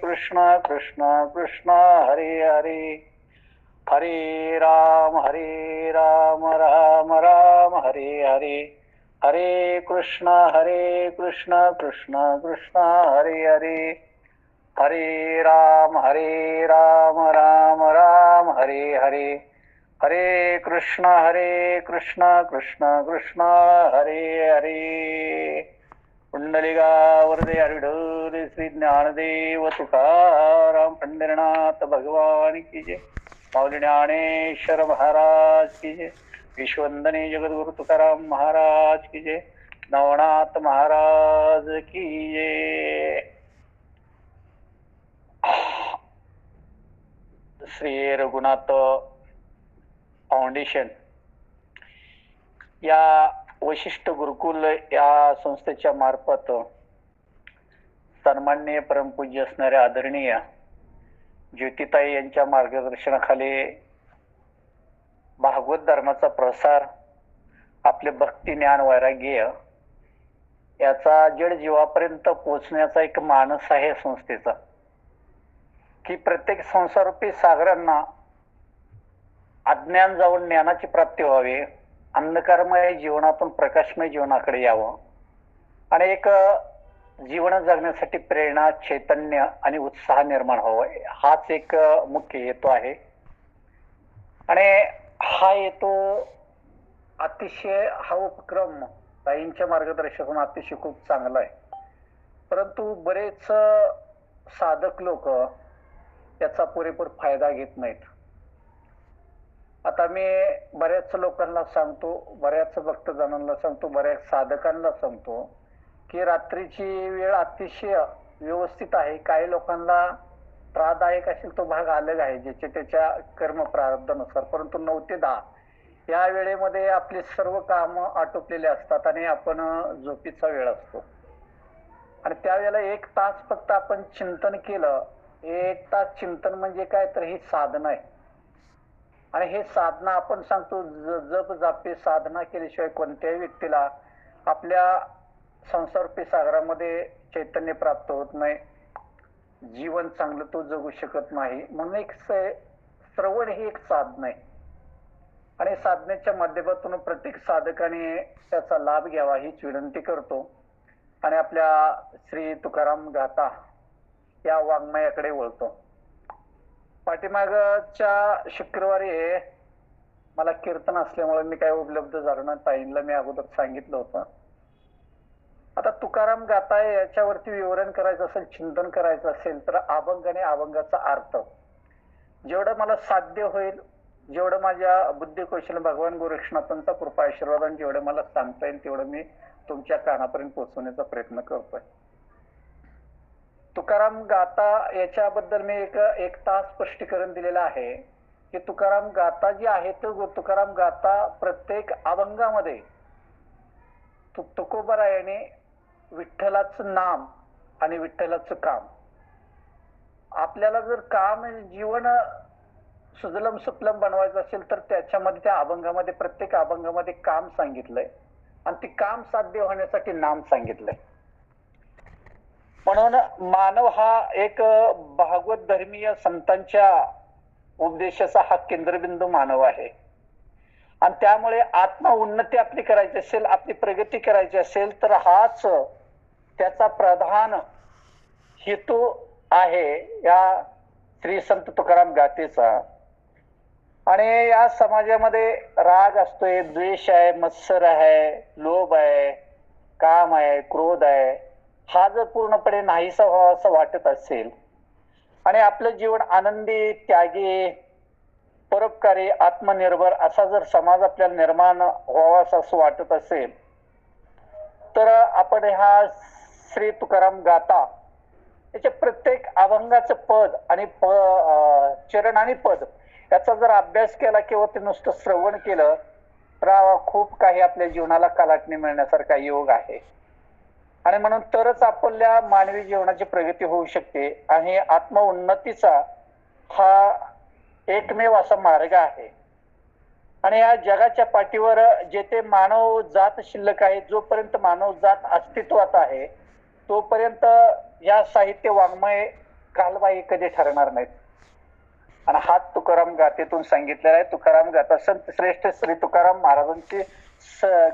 कृष्ण कृष्ण कृष्ण हरे हरे, हरे राम राम राम हरे हरे, हरे कृष्ण कृष्ण कृष्ण हरे हरे, हरे राम राम राम हरे हरे, हरे कृष्ण कृष्ण कृष्ण हरे हरे. पुंडलिका वरदे हरिढोल श्री ज्ञानदेव तुकाराम पंढरीनाथ भगवान की जय. माऊली ज्ञानेश्वर महाराज की जय. विश्ववंदनीय जगद्गुरु तुकाराम महाराज की जय. नवनाथ महाराज की जय. श्री रघुनाथ फाउंडेशन या वशिष्ठ गुरुकुल या संस्थेच्या मार्फत सन्माननीय परमपूज्य असणाऱ्या आदरणीय ज्योतिताई यांच्या मार्गदर्शनाखाली भागवत धर्माचा प्रसार, आपले भक्ती ज्ञान वैराग्य याचा जड जीवापर्यंत पोहोचण्याचा एक मानस आहे संस्थेचा, की प्रत्येक संसारूपी सागरांना अज्ञान जाऊन ज्ञानाची प्राप्ती व्हावी, अंधकारमय जीवनातून प्रकाशमय जीवनाकडे यावं आणि एक जीवन जगण्यासाठी प्रेरणा, चैतन्य आणि उत्साह निर्माण व्हावा, हाच एक मुख्य हेतू आहे. आणि हा हेतू अतिशय, हा उपक्रम ताईंच्या मार्गदर्शनातून अतिशय खूप चांगला आहे. परंतु बरेच साधक लोक याचा पुरेपूर फायदा घेत नाहीत. आता मी बऱ्याच लोकांना सांगतो, बऱ्याच भक्तजनांना सांगतो, बऱ्याच साधकांना सांगतो की रात्रीची वेळ अतिशय व्यवस्थित आहे. काही लोकांना त्रासदायक असेल तो भाग अलग आहे, ज्याच्या त्याच्या कर्म प्रारब्धानुसार. परंतु 9 ते 10 या वेळेमध्ये आपली सर्व काम आटोपलेले असतात आणि आपण झोपीचा वेळ असतो. आणि त्यावेळेला 1 तास फक्त आपण चिंतन केलं. 1 तास चिंतन म्हणजे काय, तर ही साधना आहे. आणि हे साधना आपण सांगतो, जप जापे साधना केल्याशिवाय कोणत्याही व्यक्तीला आपल्या संसारूपी सागरामध्ये चैतन्य प्राप्त होत नाही, जीवन चांगलं तो जगू शकत नाही. म्हणून एक श्रवण ही एक साधना आहे आणि साधनेच्या माध्यमातून प्रत्येक साधकाने त्याचा लाभ घ्यावा हीच विनंती करतो. आणि आपल्या श्री तुकाराम गाथा या वाङ्मयाकडे वळतो. पाठीमागच्या शुक्रवारी मला कीर्तन असल्यामुळे मी काही उपलब्ध झालो नाही. ताईंना मी अगोदर सांगितलं होतं. आता तुकाराम गाथा याच्यावरती विवरण करायचं असेल, चिंतन करायचं असेल तर अभंग आणि अभंगाचा अर्थ जेवढं मला साध्य होईल, जेवढं माझ्या बुद्धी कौशल्य भगवान गोरक्षनाथांचा कृपा आशीर्वाद जेवढं मला सांगता येईल तेवढं मी तुमच्या कानापर्यंत पोहोचवण्याचा प्रयत्न करतोय. तुकाराम गाथा याच्याबद्दल मी एक तास स्पष्टीकरण दिलेलं आहे की तुकाराम गाथा जी आहे तर तुकाराम गाथा प्रत्येक अभंगामध्ये तुकोबारायाने विठ्ठलाचं नाम आणि विठ्ठलाचं काम, आपल्याला जर काम जीवन सुजलम सुफलम बनवायचं असेल तर त्याच्यामध्ये, त्या अभंगामध्ये, प्रत्येक अभंगामध्ये काम सांगितलंय आणि ते काम साध्य होण्यासाठी नाम सांगितलंय. म्हणून मानव हा एक भागवत धर्मीय संतांच्या उपदेशाचा हा केंद्रबिंदू मानव आहे. आणि त्यामुळे आत्म उन्नती आपली करायची असेल, आपली प्रगती करायची असेल तर हाच त्याचा प्रधान हेतू आहे या श्री संत तुकाराम गाथेचा. आणि या समाजामध्ये राग असतोय, द्वेष आहे, मत्सर आहे, लोभ आहे, काम आहे, क्रोध आहे, हा जर पूर्णपणे नाहीसा व्हावा असं वाटत असेल आणि आपलं जीवन आनंदी, त्यागी, परोपकारी, आत्मनिर्भर असा जर समाज आपल्याला निर्माण व्हावा असं वाटत असेल तर आपण ह्या श्री तुकाराम गाथा याच्या प्रत्येक अभंगाचं पद आणि चरण आणि पद याचा जर अभ्यास केला किंवा ते नुसतं श्रवण केलं तर खूप काही आपल्या जीवनाला कलाटणी मिळण्यासारखा योग आहे. आणि म्हणून तरच आपल्या मानवी जीवनाची प्रगती होऊ शकते. आणि आत्मउन्नतीचा हा एकमेव असा मार्ग आहे. आणि या जगाच्या पाठीवर जेथे मानव जात शिल्लक आहे, जोपर्यंत मानव जात अस्तित्वात आहे तोपर्यंत या साहित्य वाङ्मय कालबाई कधी ठरणार नाहीत. आणि हा तुकाराम गाथेतून सांगितलेला आहे. तुकाराम गाथा संत श्रेष्ठ श्री तुकाराम महाराजांची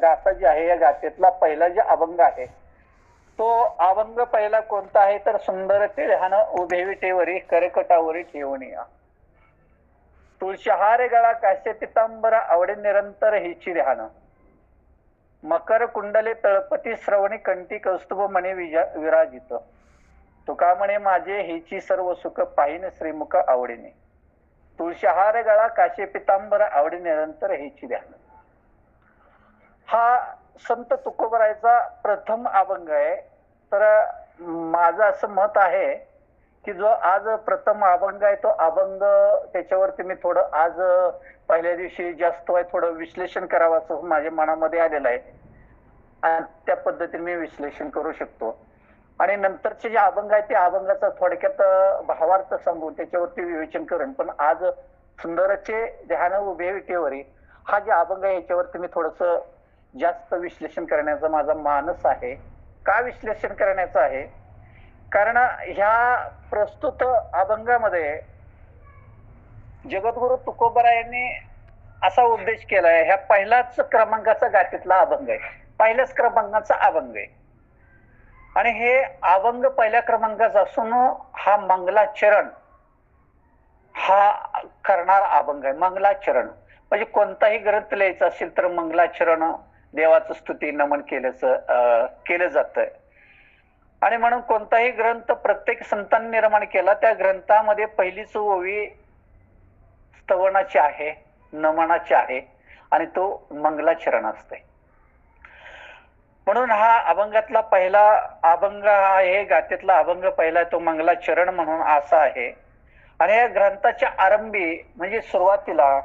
गाथा जी आहे, या गाथेतला पहिला जे अभंग आहे तो अभंग पहिला कोणता आहे तर सुंदर ते ध्यान उभे विटेवरी करकटावरी ठेवून या. तुळशीहार गळा काश्य पितांबर आवडे निरंतर हिची ध्यान. मकर कुंडले तळपती श्रवणी कंठी कौस्तुभ मणे विराजित. तुका म्हणे माझे हिची सर्व सुख पाहिन श्रीमुख आवडीने. तुळशीहार गळा काश्य पितांबर आवडे निरंतर हिची ध्यान. हा संत तुकोबरायचा प्रथम अभंग आहे. तर माझं असं मत आहे की जो आज प्रथम अभंग आहे तो अभंग त्याच्यावरती मी थोडं आज पहिल्या दिवशी जास्त आहे थोडं विश्लेषण करावं असं माझ्या मनामध्ये आलेलं आहे. आणि त्या पद्धतीने मी विश्लेषण करू शकतो. आणि नंतरचे जे अभंग आहे ते अभंगाचा थोडक्यात भावार्थ सांगून त्याच्यावरती विवेचन करेन. पण आज सुंदरचे ध्यान उभे विटेवरी हा जे अभंग आहे याच्यावरती मी थोडस जास्त विश्लेषण करण्याचा माझा मानस आहे. का विश्लेषण करण्याचं आहे कारण ह्या प्रस्तुत अभंगामध्ये जगद्गुरु तुकोबरा यांनी असा उद्देश केलाय. ह्या पहिल्याच क्रमांकाचा गाथेतला अभंग आहे. पहिल्याच क्रमांकाचा अभंग आहे. आणि हे अभंग पहिल्या क्रमांकाचा असून हा मंगलाचरण हा करणार अभंग आहे. मंगलाचरण म्हणजे कोणताही ग्रंथ लिहायचा असेल तर मंगलाचरण देवाचं स्तुती नमन केलं जातं. आणि म्हणून कोणताही ग्रंथ प्रत्येक संतांनी निर्माण केला त्या ग्रंथामध्ये पहिलीच ओवी स्तवनाची आहे, नमनाची आहे आणि तो मंगलाचरण असते. म्हणून हा अभंगातला पहिला अभंग आहे, गाथेतला अभंग पहिला तो मंगलाचरण म्हणून असा आहे. आणि या ग्रंथाच्या आरंभी म्हणजे सुरुवातीला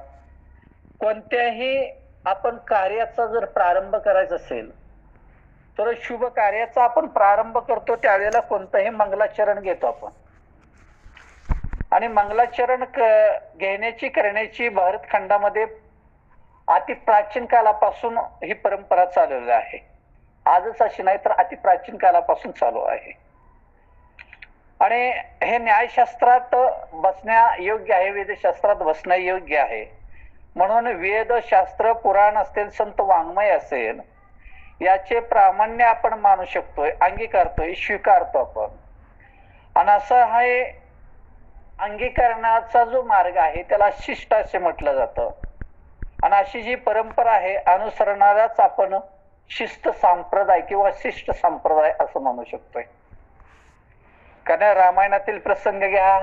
कोणत्याही आपण कार्याचा जर प्रारंभ करायचा असेल तर शुभ कार्याचा आपण प्रारंभ करतो त्यावेळेला कोणतंही मंगलाचरण घेतो आपण. आणि मंगलाचरण घेण्याची करण्याची भारतखंडामध्ये अति प्राचीन कालापासून ही परंपरा चालवली आहे. आजच अशी नाही तर अति प्राचीन कालापासून चालू आहे. आणि हे न्यायशास्त्रात बसण्या योग्य आहे, वेदशास्त्रात बसण्या योग्य आहे. म्हणून वेद शास्त्र पुराण असेल संत वाङ्मय असेल याचे प्रामाण्य आपण मानू शकतोय, अंगीकारतोय, स्वीकारतो आपण. आणि असा हा अंगीकरणाचा जो मार्ग आहे त्याला शिष्ट असे म्हटलं जातं. आणि अशी जी परंपरा आहे अनुसरणाराच आपण शिस्त संप्रदाय किंवा शिष्ट संप्रदाय असं म्हणू शकतोय. कारण रामायणातील प्रसंग घ्या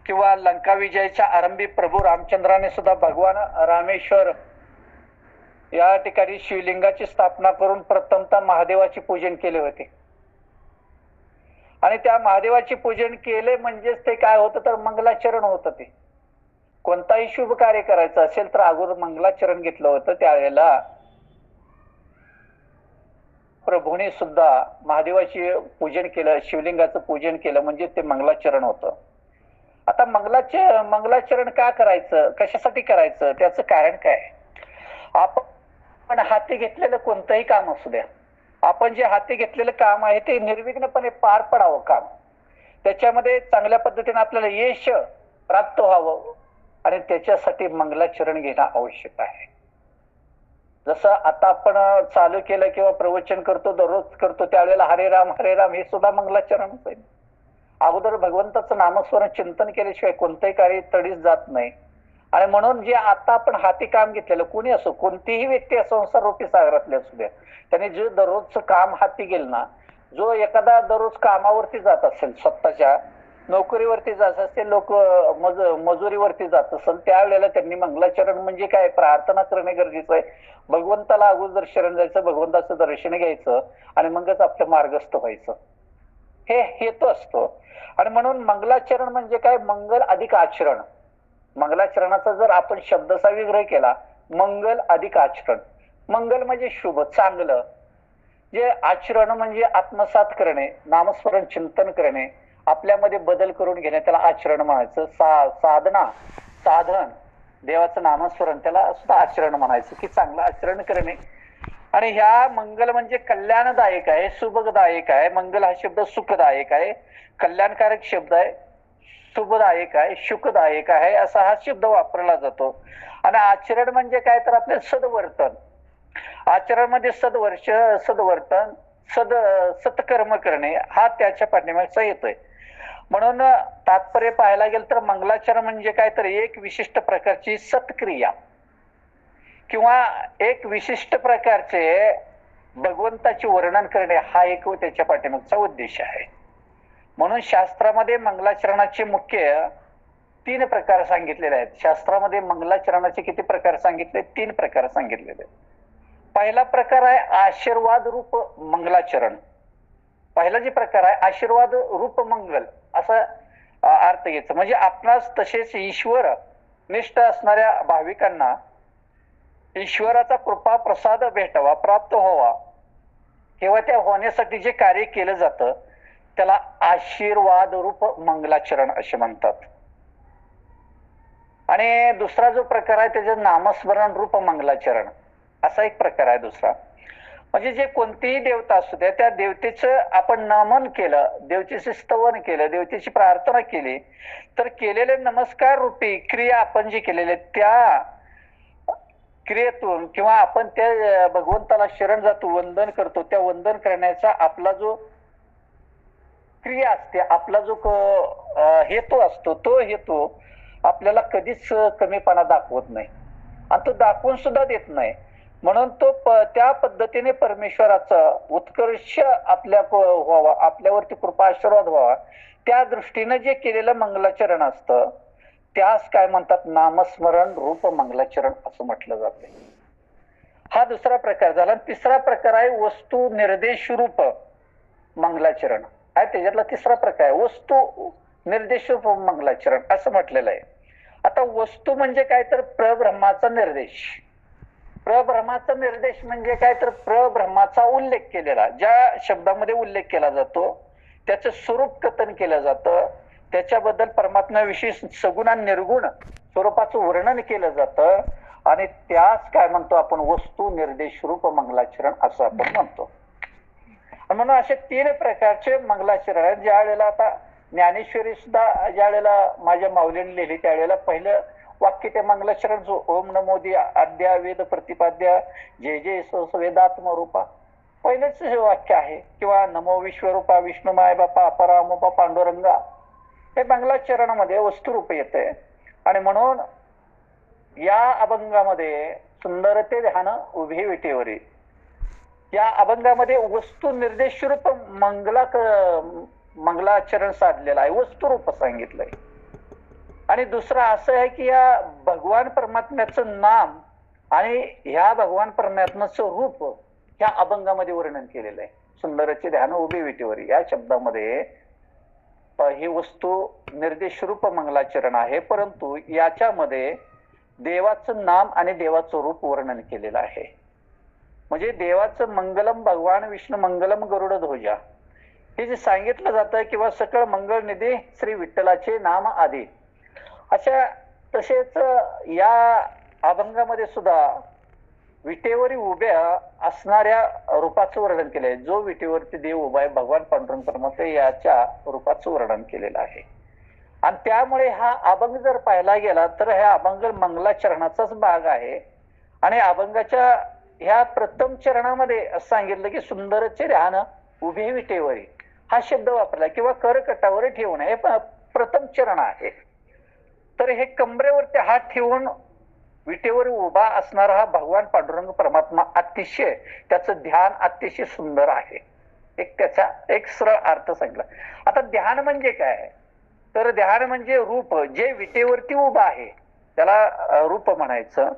किंवा लंका विजयाच्या आरंभी प्रभू रामचंद्राने सुद्धा भगवान रामेश्वर या ठिकाणी शिवलिंगाची स्थापना करून प्रथमतः महादेवाचे पूजन केले होते. आणि त्या महादेवाचे पूजन केले म्हणजेच ते काय होतं तर मंगलाचरण होतं. ते कोणताही शुभ कार्य करायचं असेल तर अगोदर मंगलाचरण घेतलं होतं. त्यावेळेला प्रभूने सुद्धा महादेवाचे पूजन केलं, शिवलिंगाचं पूजन केलं म्हणजे ते मंगलाचरण होतं. आता मंगलाचरण का करायचं, कशासाठी करायचं, त्याचं कारण काय. आपण हाती घेतलेलं कोणतंही काम असू द्या, आपण जे हाती घेतलेलं काम आहे ते निर्विघ्नपणे पार पडावं काम, त्याच्यामध्ये चांगल्या पद्धतीने आपल्याला यश प्राप्त व्हावं आणि त्याच्यासाठी मंगलाचरण घेणं आवश्यक आहे. जसं आता आपण चालू केलं किंवा प्रवचन करतो, दररोज करतो त्यावेळेला हरे राम हे सुद्धा मंगलाचरणच आहे. अगोदर भगवंताचं नामस्मरण चिंतन केल्याशिवाय कोणतंही कार्य तडीस जात नाही. आणि म्हणून जे आता आपण हाती काम घेतलेलं कोणी असो, कोणतीही व्यक्ती संसार रूपी सागरातले असू द्या, त्याने जे दररोजचं काम हाती गेलं ना, जो एखादा दररोज कामावरती जात असेल, स्वतःच्या नोकरीवरती जात असेल, लोक मजुरीवरती जात असेल, त्यावेळेला त्यांनी मंगलाचरण म्हणजे काय प्रार्थना करणे गरजेचं आहे. भगवंताला अगोदर शरण जायचं, भगवंताचं दर्शन घ्यायचं आणि मगच आपलं मार्गस्थ व्हायचं, हे हेतू असतो. आणि म्हणून मंगलाचरण म्हणजे काय, मंगल अधिक आचरण. मंगलाचरणाचा जर आपण शब्दाचा विग्रह केला, मंगल अधिक आचरण. मंगल म्हणजे शुभ, चांगलं. जे आचरण म्हणजे आत्मसात करणे, नामस्मरण चिंतन करणे, आपल्यामध्ये बदल करून घेणे, त्याला आचरण म्हणायचं. साधना, साधन, देवाचं नामस्मरण, त्याला सुद्धा आचरण म्हणायचं की चांगलं आचरण करणे. आणि ह्या मंगल म्हणजे कल्याणदायक आहे, शुभदायक आहे. मंगल हा शब्द सुखदायक आहे, कल्याणकारक शब्द आहे, शुभदायक आहे, सुखदायक आहे, असा हा शब्द वापरला जातो. आणि आचरण म्हणजे काय तर आपले सदवर्तन. आचरणामध्ये सदवर्तन, सत्कर्म करणे हा त्याच्या पाठीमागचा येतोय. म्हणून तात्पर्य पाहायला गेलं तर मंगलाचरण म्हणजे काय तर एक विशिष्ट प्रकारची सत्क्रिया किंवा एक विशिष्ट प्रकारचे भगवंताचे वर्णन करणे हा एक त्याच्या पाठीमागचा उद्देश आहे. म्हणून शास्त्रामध्ये मंगलाचरणाचे मुख्य 3 प्रकार सांगितलेले आहेत. शास्त्रामध्ये मंगलाचरणाचे किती प्रकार सांगितले? 3 प्रकार सांगितलेले. पहिला प्रकार आहे आशीर्वाद रूप मंगलाचरण. पहिला जे प्रकार आहे आशीर्वाद रूप मंगल असा अर्थ घ्यायचा. म्हणजे आपणास तसेच ईश्वर निष्ठ असणाऱ्या भाविकांना ईश्वराचा कृपा प्रसाद भेटावा, प्राप्त व्हावा किंवा त्या होण्यासाठी जे कार्य केलं जातं त्याला आशीर्वाद रूप मंगलाचरण असे म्हणतात. आणि दुसरा जो प्रकार आहे त्याचे नामस्मरण रूप मंगलाचरण असा एक प्रकार आहे दुसरा. म्हणजे जे कोणतीही देवता असू द्या त्या देवतेचं आपण नमन केलं, देवतेचे स्तवन केलं, देवतेची प्रार्थना केली तर केलेले नमस्कार रूपी क्रिया आपण जी केलेले त्या क्रियेतून किंवा आपण त्या भगवंताला शरण जातो, वंदन करतो, त्या वंदन करण्याचा आपला जो क्रिया असते, आपला जो हेतू असतो तो हेतू आपल्याला कधीच कमीपणा दाखवत नाही आणि तो दाखवून सुद्धा देत नाही. म्हणून तो त्या पद्धतीने परमेश्वराचा उत्कर्ष व्हावा, आपल्यावरती कृपा आशीर्वाद व्हावा त्या दृष्टीने जे केलेलं मंगलाचरण असतं त्यास काय म्हणतात? नामस्मरण रूप मंगलाचरण असं म्हटलं जाते. हा दुसरा प्रकार झाला. तिसरा प्रकार आहे वस्तू निर्देश रूप मंगलाचरण आहे. त्याच्यातला तिसरा प्रकार आहे वस्तू निर्देश रूप मंगलाचरण असं म्हटलेलं आहे. आता वस्तू म्हणजे काय तर प्रब्रह्माचा निर्देश. प्रब्रह्माचा निर्देश म्हणजे काय तर प्रब्रह्माचा उल्लेख केलेला, ज्या शब्दामध्ये उल्लेख केला जातो त्याचं स्वरूप कथन केलं जातं, त्याच्याबद्दल परमात्म्याविषयी सगुण आणि निर्गुण स्वरूपाचं वर्णन केलं जातं आणि त्यास काय म्हणतो आपण? वस्तू निर्देश रूप मंगलाचरण असं आपण म्हणतो. म्हणून असे 3 प्रकारचे मंगलाचरण आहेत. ज्या वेळेला आता ज्ञानेश्वरी सुद्धा ज्या वेळेला माझ्या माऊलीने लिहिली त्यावेळेला पहिलं वाक्य ते मंगलाचरण जो ओम नमोदी आद्या वेद प्रतिपाद्या जय जय वेदात्म रूपा पहिलेच हे वाक्य आहे. किंवा नमो विश्वरूपा विष्णू माय बापा अपरामोपा पांडुरंगा हे मंगलाचरणामध्ये वस्तुरूप येते. आणि म्हणून या अभंगामध्ये सुंदरते ध्यान उभे विटेवरी या अभंगामध्ये वस्तू निर्देश रूप मंगलाचरण साधलेलं आहे, वस्तुरूप सांगितलंय. आणि दुसरं असं आहे की या भगवान परमात्म्याचं नाम आणि ह्या भगवान परमात्म्याचं रूप ह्या अभंगामध्ये वर्णन केलेलं आहे. सुंदरचे ध्यान उभे विटेवरी या शब्दामध्ये ही वस्तू निर्देश रूप मंगलाचरण आहे, परंतु याच्यामध्ये देवाचं नाम आणि देवाचं रूप वर्णन केलेलं आहे. म्हणजे देवाचं मंगलम भगवान विष्णू मंगलम गरुड ध्वजा हे जे सांगितलं जातं किंवा सकळ मंगळ निधी श्री विठ्ठलाचे नाम आदी अशा. तसेच या अभंगामध्ये सुद्धा विटेवरी उभ्या असणाऱ्या रूपाचं वर्णन केलंय. जो विटेवरती देव उभा आहे भगवान पांडुरंग परमात्मा याच्या रूपाचं वर्णन केलेलं आहे. आणि त्यामुळे हा अभंग जर पाहायला गेला तर हा अभंग मंगलाचरणाचाच भाग आहे. आणि अभंगाच्या ह्या प्रथम चरणामध्ये असं सांगितलं की सुंदरचे ध्यान उभे विटेवरी हा शब्द वापरला किंवा करकटावर ठेवून हे प्रथम चरण आहे. तर हे कमरेवरती हात ठेवून विटेवर उभा असणारा हा भगवान पांडुरंग परमात्मा अतिशय त्याचं ध्यान अतिशय सुंदर आहे. एक त्याचा एक सरळ अर्थ सांगितला. आता ध्यान म्हणजे काय? तर ध्यान म्हणजे रूप जे विटेवरती उभा आहे त्याला रूप म्हणायचं.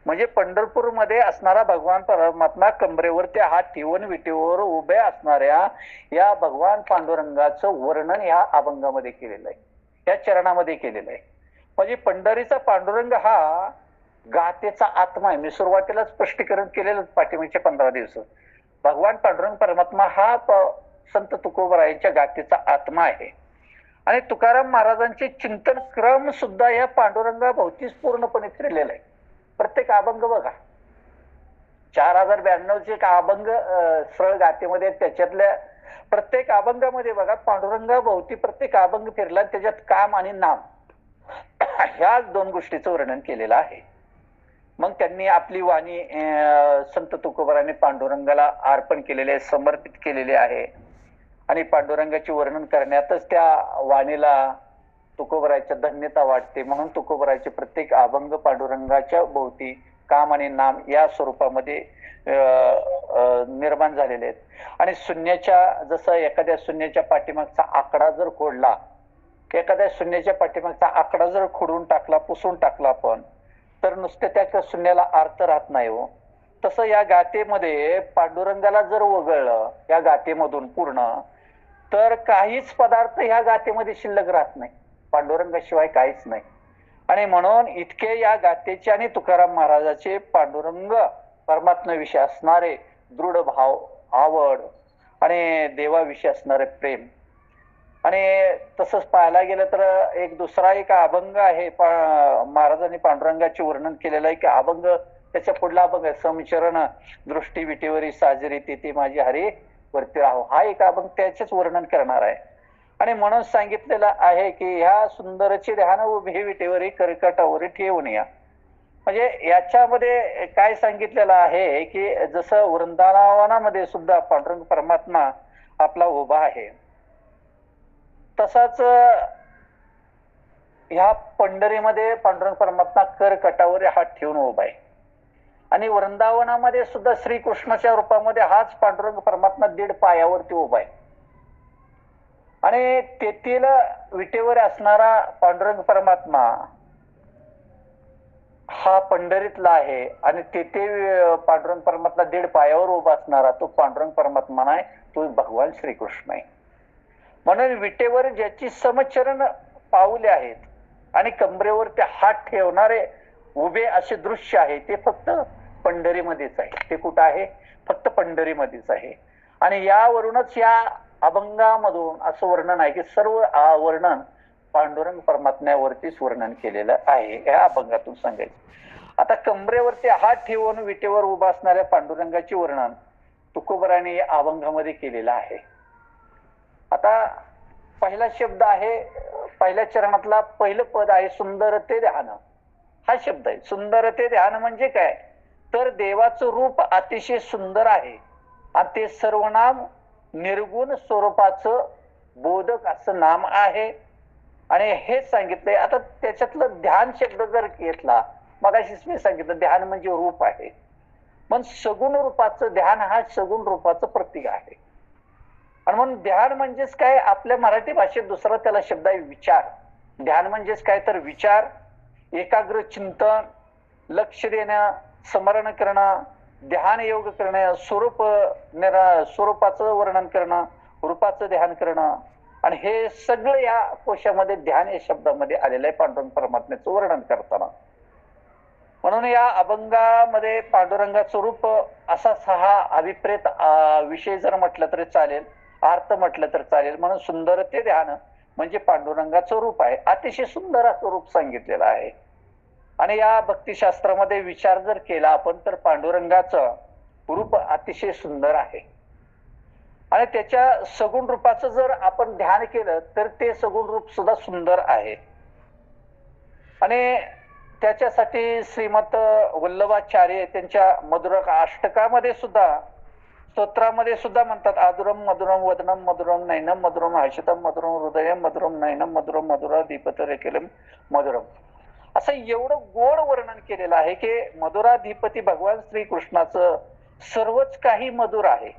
म्हणजे पंढरपूरमध्ये असणारा भगवान परमात्मा कमरेवरती हात ठेवून विटेवर उभे असणाऱ्या या भगवान पांडुरंगाचं वर्णन या अभंगामध्ये केलेलं आहे, या चरणामध्ये केलेलं आहे. म्हणजे पंढरीचा पांडुरंग हा गातेचा आत्मा आहे. मी सुरुवातीला स्पष्टीकरण केलेलं पाठीमागच्या 15 दिवस. भगवान पांडुरंग परमात्मा हा संत तुकोबरायांच्या गातेचा आत्मा आहे. आणि तुकाराम महाराजांचे चिंतन क्रम सुद्धा या पांडुरंगाभोवतीच पूर्णपणे फिरलेला आहे. प्रत्येक अभंग बघा 4092 एक अभंग सरळ गातेमध्ये, त्याच्यातल्या प्रत्येक अभंगामध्ये बघा पांडुरंगाभोवती प्रत्येक अभंग फिरला, त्याच्यात काम आणि नाम ह्या दोन गोष्टीचं वर्णन केलेलं आहे. मग त्यांनी आपली वाणी संत तुकोबारांनी पांडुरंगाला अर्पण केलेले आहे, समर्पित केलेले आहे. आणि पांडुरंगाचे वर्णन करण्यातच त्या वाणीला तुकोबराच्या धन्यता वाटते. म्हणून तुकोबराचे प्रत्येक अभंग पांडुरंगाच्या भोवती काम आणि नाम या स्वरूपामध्ये निर्माण झालेले आहेत. आणि शून्याच्या, जसं एखाद्या शून्याच्या पाठीमागचा आकडा जर खोडला, एखाद्या शून्याच्या पाठीमागचा आकडा जर खोडून टाकला, पुसून टाकला आपण, तर नुसते त्या शून्याला अर्थ राहत नाही हो. तसं या गातेमध्ये पांडुरंगाला जर वगळलं या गातेमधून पूर्ण, तर काहीच पदार्थ ह्या गातेमध्ये शिल्लक राहत नाही, पांडुरंगाशिवाय काहीच नाही. आणि म्हणून इतके या गातेचे आणि तुकाराम महाराजाचे पांडुरंग परमात्म्याविषयी असणारे दृढ भाव, आवड आणि देवाविषयी असणारे प्रेम. आणि तसंच पाहायला गेलं तर एक दुसरा एक अभंग आहे, महाराजांनी पांडुरंगाचे वर्णन केलेलं आहे की अभंग, त्याच्या पुढला अभंग आहे, समचरण दृष्टी विटेवरी साजरी ते माझी हरी वरती राहो. हा एक अभंग त्याचेच वर्णन करणार आहे. आणि म्हणून सांगितलेलं आहे की ह्या सुंदरची ध्यान उभे विटेवरी कर्कटावरी ठेवून या. म्हणजे याच्यामध्ये काय सांगितलेलं आहे की जसं वृंदावनामध्ये सुद्धा पांडुरंग परमात्मा आपला उभा आहे, तसाच ह्या पंढरीमध्ये पांडुरंग परमात्मा कर्कटावर हात ठेवून उभा आहे. आणि वृंदावनामध्ये सुद्धा श्रीकृष्णाच्या रूपामध्ये हाच पांडुरंग परमात्मा 1.5 पायावरती उभा आहे. आणि तेथील विटेवर असणारा पांडुरंग परमात्मा हा पंढरीतला आहे. आणि तेथे पांडुरंग परमात्मा 1.5 पायावर उभा असणारा तो पांडुरंग परमात्मा नाही, तो भगवान श्रीकृष्ण आहे. म्हणून विटेवर ज्याची समचरण पाऊले आहेत आणि कमरेवर ते हात ठेवणारे उभे असे दृश्य आहे, ते फक्त पंढरीमध्येच आहे. ते कुठं आहे? फक्त पंढरीमध्येच आहे. आणि यावरूनच या अभंगामधून असं वर्णन आहे की सर्व वर्णन पांडुरंग परमात्म्यावरतीच वर्णन केलेलं आहे, या अभंगातून सांगायचं. आता कमरेवरती हात ठेवून विटेवर उभा असणाऱ्या पांडुरंगाचे वर्णन तुकोबराने या अभंगामध्ये केलेलं आहे. आता पहिला शब्द आहे, पहिल्या चरणातला पहिलं पद आहे सुंदर ते ध्यान. हा शब्द आहे सुंदर ते ध्यान. म्हणजे काय? तर देवाचं रूप अतिशय सुंदर आहे आणि ते सर्वनाम निर्गुण स्वरूपाचं बोधक असं नाम आहे. आणि हेच सांगितलंय. आता त्याच्यातलं ध्यान शब्द जर घेतला, मगाशीच मी सांगितलं ध्यान म्हणजे रूप आहे. पण सगुण रूपाचं ध्यान हा सगुण रूपाचं प्रतीक आहे. आणि म्हणून ध्यान म्हणजेच काय? आपल्या मराठी भाषेत दुसरा त्याला शब्द आहे विचार. ध्यान म्हणजेच काय? तर विचार, एकाग्र चिंतन, लक्ष देणं, स्मरण करणं, ध्यान योग करणं, स्वरूपाचं वर्णन करणं, रूपाचं ध्यान करणं. आणि हे सगळं या कोशामध्ये ध्यान या शब्दामध्ये आलेलं आहे पांडुरंग परमात्म्याचं वर्णन करताना. म्हणून या अभंगामध्ये पांडुरंगाचं रूप असा 6 अभिप्रेत विषय जर म्हटलं तरी चालेल, अर्थ म्हटलं तर चालेल. म्हणून सुंदर ते ध्यान म्हणजे पांडुरंगाचं रूप आहे. अतिशय सुंदर असं रूप सांगितलेलं आहे. आणि या भक्तिशास्त्रामध्ये विचार जर केला आपण तर पांडुरंगाचं रूप अतिशय सुंदर आहे. आणि त्याच्या सगुण रूपाचं जर आपण ध्यान केलं तर ते सगुण रूप सुद्धा सुंदर आहे. आणि त्याच्यासाठी श्रीमत वल्लभाचार्य त्यांच्या मधुर अष्टकामध्ये सुद्धा, स्तोत्रामध्ये सुद्धा म्हणतात, आदुरम मधुरम वदनम मधुरम नयनम मधुरम हर्षितम मधुरम हृदयम मधुरम नयनम मधुरम मधुर दीपतरेखिलम मधुरम. असं एवढं गोड वर्णन केलेलं आहे की मधुराधिपती भगवान श्रीकृष्णाचं सर्वच काही मधुर आहे.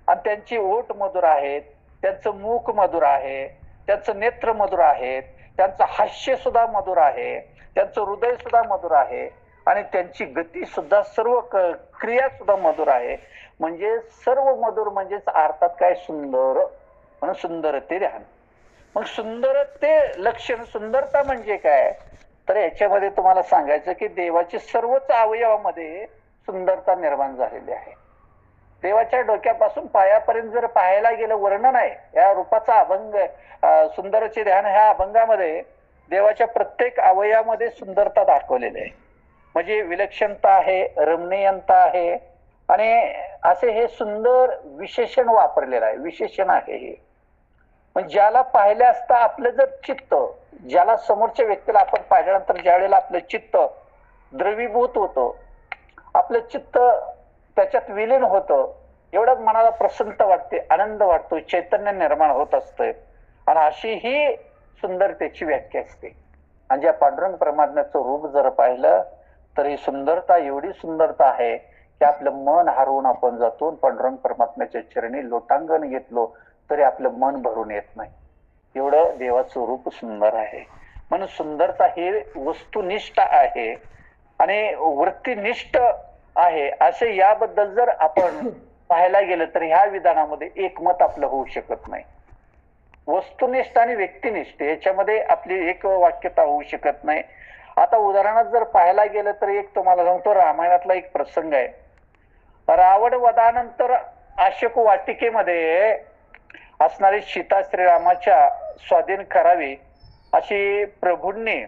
आणि त्यांची ओठ मधुर आहेत, त्यांचं मुख मधुर आहे, त्यांचं नेत्र मधुर आहेत, त्यांचं हास्य सुद्धा मधुर आहे, त्यांचं हृदय सुद्धा मधुर आहे, आणि त्यांची गती सुद्धा, सर्व क्रिया सुद्धा मधुर आहे. म्हणजे सर्व मधुर म्हणजेच अर्थात काय? सुंदर. म्हणून सुंदर ते ध्यान. मग सुंदर ते लक्षण, सुंदरता म्हणजे काय? तर याच्यामध्ये तुम्हाला सांगायचं की देवाची सर्वच अवयवामध्ये सुंदरता निर्माण झालेली आहे. देवाच्या डोक्यापासून पायापर्यंत जर पाहायला गेलं वर्णन आहे या रूपाचा अभंग. सुंदरचे ध्यान ह्या अभंगामध्ये देवाच्या प्रत्येक अवयवामध्ये सुंदरता दाखवलेली आहे. म्हणजे विलक्षणता आहे, रमणीयता आहे, आणि असे हे सुंदर विशेषण वापरलेलं आहे, विशेषण आहे हे. पण ज्याला पाहिले असता आपलं जर चित्त, ज्याला समोरच्या व्यक्तीला आपण पाहिल्यानंतर ज्या वेळेला आपलं चित्त द्रवीभूत होतं, आपलं चित्त त्याच्यात विलीन होतं, एवढंच मनाला प्रसन्नता वाटते, आनंद वाटतो, चैतन्य निर्माण होत असतं. आणि अशी ही सुंदरतेची व्याख्या असते. आणि ज्या पांडुरंग परमात्म्याचं रूप जर पाहिलं तर ही सुंदरता एवढी सुंदरता आहे की आपलं मन हरवून आपण जातो. पांडुरंग परमात्म्याच्या चरणी लोटांगण घेतलो तरी आपलं मन भरून येत नाही, एवढं देवाचं रूप सुंदर आहे. म्हणून सुंदरता ही वस्तुनिष्ठ आहे आणि वृत्तीनिष्ठ आहे, असे याबद्दल जर आपण पाहायला गेलं तर ह्या विधानामध्ये एकमत आपलं होऊ शकत नाही. वस्तुनिष्ठ आणि व्यक्तिनिष्ठ याच्यामध्ये आपली एक वाक्यता होऊ शकत नाही. आता उदाहरणात जर पाहायला गेलं तर एक तुम्हाला सांगतो, रामायणातला एक प्रसंग आहे. रावण वधानंतर अशोक वाटिकेमध्ये असणारी सीता श्रीरामाच्या स्वाधीन करावी अशी प्रभूंनी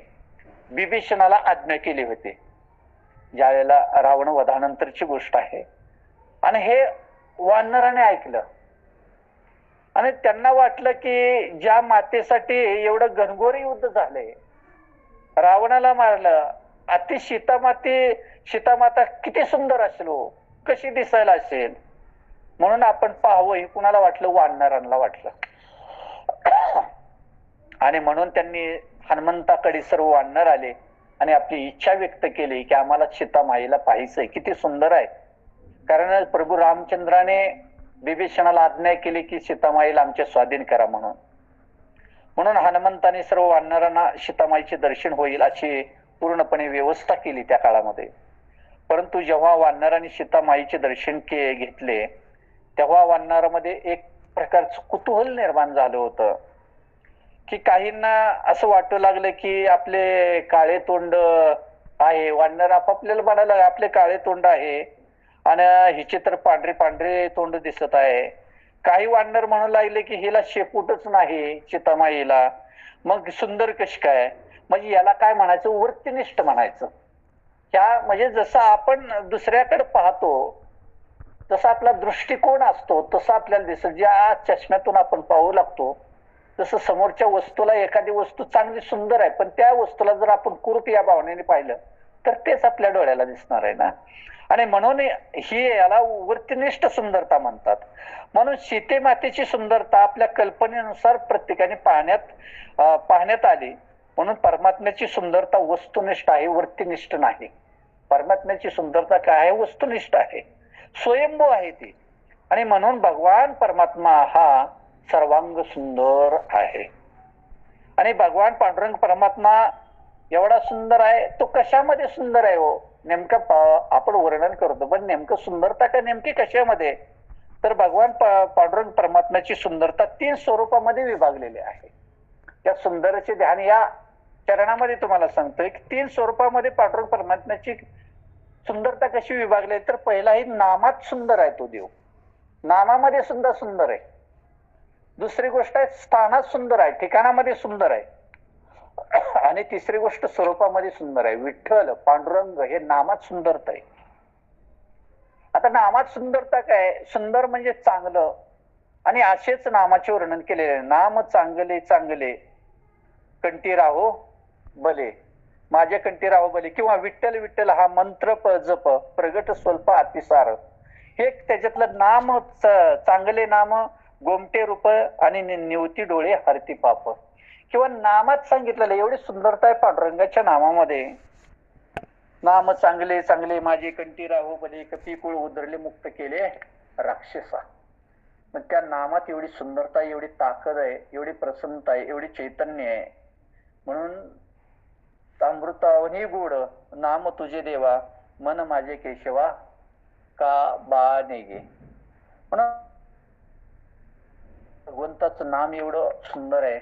बिभीषणाला आज्ञा केली होती, ज्या वेळेला रावण वधानंतरची गोष्ट आहे. आणि हे वानराने ऐकलं आणि त्यांना वाटलं की ज्या मातेसाठी एवढं घनघोर युद्ध झालंय, रावणाला मारलं, अति सीतामाता किती सुंदर असेल हो, कशी दिसायला असेल, म्हणून आपण पाहावं हे कुणाला वाटलं, वानरांना वाटलं. आणि म्हणून त्यांनी हनुमंताकडे सर्व वानर आले आणि आपली इच्छा व्यक्त केली की आम्हाला सीतामाईला पाहायचंय, किती सुंदर आहे. कारण प्रभू रामचंद्राने बिभीषणाला आज्ञा केली की सीतामाईला आमच्या स्वाधीन करा म्हणून. म्हणून हनुमंताने सर्व वानरांना सीतामाईचे दर्शन होईल अशी पूर्णपणे व्यवस्था केली त्या काळामध्ये. परंतु जेव्हा वानरांनी सीतामाईचे दर्शन घेतले तेव्हा वानरामध्ये एक प्रकारचं कुतूहल निर्माण झालं होतं की काहींना असं वाटू लागलं की आपले काळे तोंड आहे, वानर आपापल्याला म्हणायला आपले काळे तोंड आहे आणि हिचे तर पांढरे पांढरे तोंड दिसत आहे. काही वानर म्हणू लागले की हिला शेपूटच नाही सीतामाईला, मग सुंदर कशी काय, म्हणजे याला काय म्हणायचं, वृत्तिनिष्ठ म्हणायचं. ह्या म्हणजे जसं आपण दुसऱ्याकडे पाहतो तसा आपला दृष्टिकोन असतो तसं आपल्याला दिसत, ज्या चष्म्यातून आपण पाहू लागतो तसं समोरच्या वस्तूला एखादी वस्तू चांगली सुंदर आहे पण त्या वस्तूला जर आपण कुरूप या भावनेने पाहिलं तर तेच आपल्या डोळ्याला दिसणार आहे ना. आणि म्हणून ही याला वृत्तिनिष्ठ सुंदरता म्हणतात. म्हणून सीते मातेची सुंदरता आपल्या कल्पनेनुसार प्रत्येकाने पाहण्यात आली. म्हणून परमात्म्याची सुंदरता वस्तुनिष्ठ आहे, वृत्तिनिष्ठ नाही. परमात्म्याची सुंदरता काय आहे, वस्तुनिष्ठ आहे, स्वयंभू आहे ती. आणि म्हणून भगवान परमात्मा हा सर्वांग सुंदर आहे. आणि भगवान पांडुरंग परमात्मा एवढा सुंदर आहे, तो कशामध्ये सुंदर आहे हो, नेमकं आपण वर्णन करतो पण नेमकं सुंदरता का नेमकी कशामध्ये, तर भगवान पांडुरंग परमात्म्याची सुंदरता 3 स्वरूपामध्ये विभागलेली आहे. त्या सुंदरचे ध्यान या चरणामध्ये तुम्हाला सांगतोय की 3 स्वरूपामध्ये पांडुरंग परमात्म्याची सुंदरता कशी विभागली. तर पहिलाही नामात सुंदर आहे तो देव, नामामध्ये सुंदर सुंदर आहे. दुसरी गोष्ट आहे स्थानात सुंदर आहे, ठिकाणामध्ये सुंदर आहे. आणि तिसरी गोष्ट स्वरूपामध्ये सुंदर आहे. विठ्ठल पांडुरंग हे नामात सुंदरता आहे. आता नामात सुंदरता काय, सुंदर म्हणजे चांगलं, आणि असेच नामाचे वर्णन केलेले. नाम चांगले चांगले कंठी राहो भले, माझ्या कंठी राहो भले, किंवा विठ्ठल विठ्ठल हा मंत्र जप प्रगट स्वल्प अतिसार, हे त्याच्यातलं नाम चांगले नाम गोमटे रूप आणि निवती डोळे हरती पाप, किंवा नामात सांगितलेलं एवढी सुंदरता आहे पांडुरंगाच्या नामामध्ये. नाम चांगले चांगले माझे कंठी राहो भले, कपीकुळ उदरले मुक्त केले राक्षसा. मग त्या नामात एवढी सुंदरता, एवढी ताकद आहे, एवढी प्रसन्नता आहे, एवढी चैतन्य आहे. म्हणून अमृतावनी गोड नाम तुझे देवा, मन माझे केशवा का बा नेगे. म्हणून भगवंताचं नाम एवढं सुंदर आहे,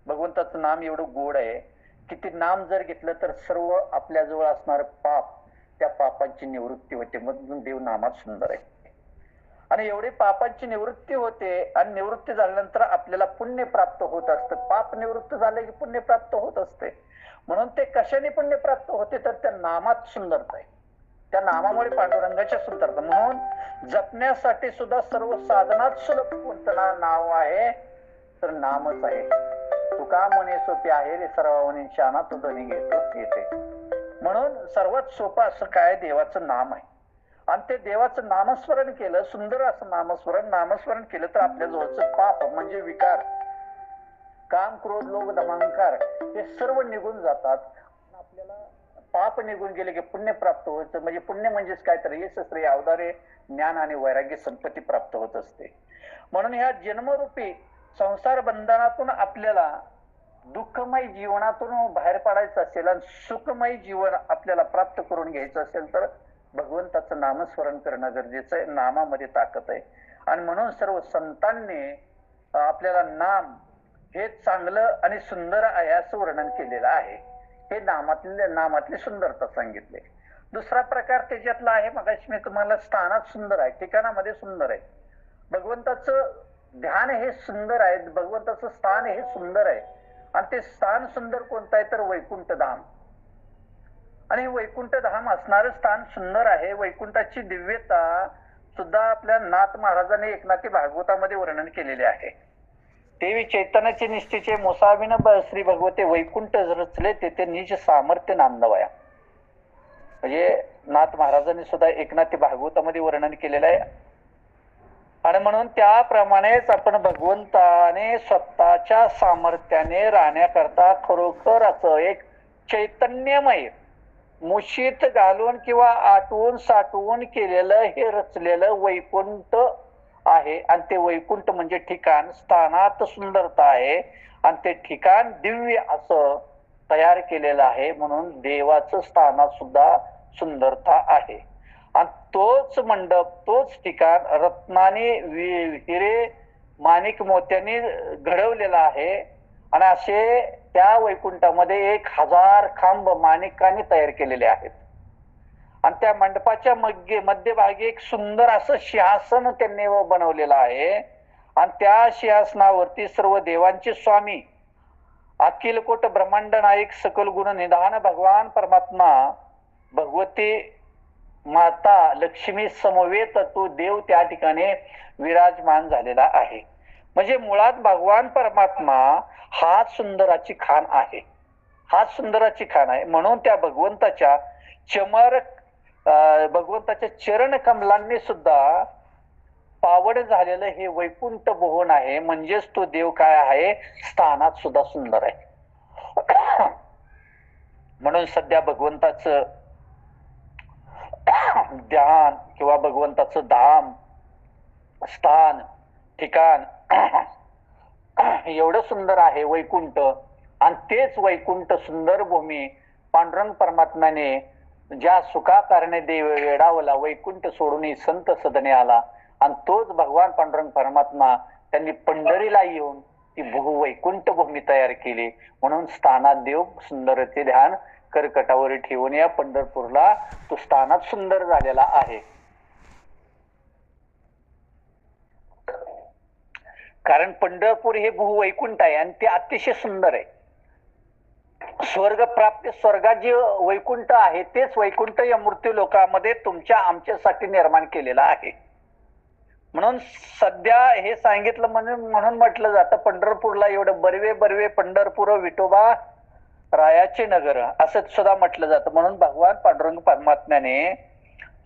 भगवंताचं नाम एवढं गोड आहे की ते नाम जर घेतलं तर सर्व आपल्या जवळ असणार पाप, त्या पापांची निवृत्ती होते. म्हणून देव नामात सुंदर आहे. आणि एवढी पापांची निवृत्ती होते, आणि निवृत्ती झाल्यानंतर आपल्याला पुण्य प्राप्त होत असतं. पाप निवृत्त झाले की पुण्य प्राप्त होत असते. म्हणून ते कशाने पुण्य प्राप्त होते, तर त्या नामात सुंदरता आहे. त्या नामामुळे पांडुरंगाच्या सुंदरता. म्हणून जपण्यासाठी सुद्धा सर्व साधनात सुलभ कोणतं नाव आहे तर नामच आहे. तुका म्हणे सोपे आहे रे सर्वांनी शाना तो ध्वनी घेतो येते. म्हणून सर्वात सोपं असं काय देवाचं नाम आहे. आणि ते देवाचं नामस्मरण केलं, सुंदर असं नामस्मरण केलं तर आपल्या जवळचं पाप म्हणजे विकार, काम क्रोध लोभ दमांकार हे सर्व निघून जातात. आपल्याला पाप निघून गेले की पुण्य प्राप्त होतं. म्हणजे पुण्य म्हणजेच काय तर यश श्रेय अवधारे ज्ञान आणि वैराग्य संपत्ती प्राप्त होत असते. म्हणून ह्या जन्मरूपी संसार बंधनातून आपल्याला दुःखमय जीवनातून बाहेर पडायचं असेल आणि सुखमय जीवन आपल्याला प्राप्त करून घ्यायचं असेल तर भगवंताचं नामस्मरण करणं गरजेचं आहे. नामामध्ये ताकद आहे. आणि म्हणून सर्व संतांनी आपल्याला नाम हे चांगलं आणि सुंदर आहे असं वर्णन केलेलं आहे. हे नामातली सुंदरता सांगितली. दुसरा प्रकार त्याच्यातला आहे, मगाशी मी तुम्हाला स्थानात सुंदर आहे, ठिकाणामध्ये सुंदर आहे. भगवंताचं ध्यान हे सुंदर आहे, भगवंताचं स्थान हे सुंदर आहे. आणि ते स्थान सुंदर कोणतं आहे तर वैकुंठ धाम. आणि वैकुंठ धाम असणारं स्थान सुंदर आहे. वैकुंठाची दिव्यता सुद्धा आपल्या नाथ महाराजांनी एकनाथी भागवतामध्ये वर्णन केलेले आहे. देवी चैतन्याचे निष्ठेचे मोसाविन श्री भगवते वैकुंठ रचले तेथे निज सामर्थ्य नांदवया. म्हणजे नाथ महाराजांनी सुद्धा एकनाथी भागवतामध्ये वर्णन केलेलं आहे. आणि म्हणून त्याप्रमाणेच आपण भगवंताने स्वतःच्या सामर्थ्याने राहण्याकरता खरोखर असं एक चैतन्यमय मुशीत घालून किंवा आटवून साठवून केलेलं हे रचलेलं वैकुंठ आहे. आणि ते वैकुंठ म्हणजे ठिकाण, स्थानात सुंदरता आहे. आणि ते ठिकाण दिव्य असं तयार केलेलं आहे. म्हणून देवाचं स्थानात सुद्धा सुंदरता आहे. आणि तोच मंडप, तोच ठिकाण रत्नाने हिरे माणिक मोत्याने घडवलेला आहे. आणि असे त्या वैकुंठामध्ये 1000 खांब माणिकाने तयार केलेले आहेत. आणि त्या मंडपाच्या मध्यभागी एक सुंदर असं सिंहासन त्यांनी बनवलेलं आहे. आणि त्या सिंहासनावरती सर्व देवांचे स्वामी अखिल कोट ब्रह्मांड नायक सकल गुण निधान भगवान परमात्मा भगवती माता लक्ष्मी समवेत तो देव त्या ठिकाणी विराजमान झालेला आहे. म्हणजे मुळात भगवान परमात्मा हाच सुंदराची खान आहे. हाच सुंदराची खान आहे. म्हणून त्या भगवंताच्या भगवंताच्या चरण कमलांनी सुद्धा पावड झालेलं हे वैकुंठ भुवन आहे. म्हणजेच तो देव काय आहे, स्थानात सुद्धा सुंदर आहे. म्हणून सध्या भगवंताचं ध्यान किंवा भगवंताचं धाम, स्थान, ठिकाण एवढं सुंदर आहे वैकुंठ. आणि तेच वैकुंठ सुंदर भूमी पांडुरंग परमात्म्याने ज्या सुखाकारणे देव वेडावला वैकुंठ सोडून संत सदने आला. आणि तोच भगवान पांडुरंग परमात्मा त्यांनी पंढरीला येऊन ती वैकुंठ भूमी तयार केली. म्हणून स्थानात देव सुंदरचे ध्यान कर्कटावर ठेवून या पंढरपूरला तो स्थानात सुंदर झालेला आहे. कारण पंढरपूर हे भूवैकुंठ आहे आणि ते अतिशय सुंदर आहे. स्वर्ग प्राप्त स्वर्गात जे वैकुंठ आहे तेच वैकुंठ या मृत्यू लोकामध्ये तुमच्या आमच्यासाठी निर्माण केलेला आहे. म्हणून सध्या हे सांगितलं म्हणून म्हटलं जातं पंढरपूरला एवढं बरवे पंढरपूर विठोबा रायाचे नगर असं सुद्धा म्हटलं जातं. म्हणून भगवान पांडुरंग परमात्म्याने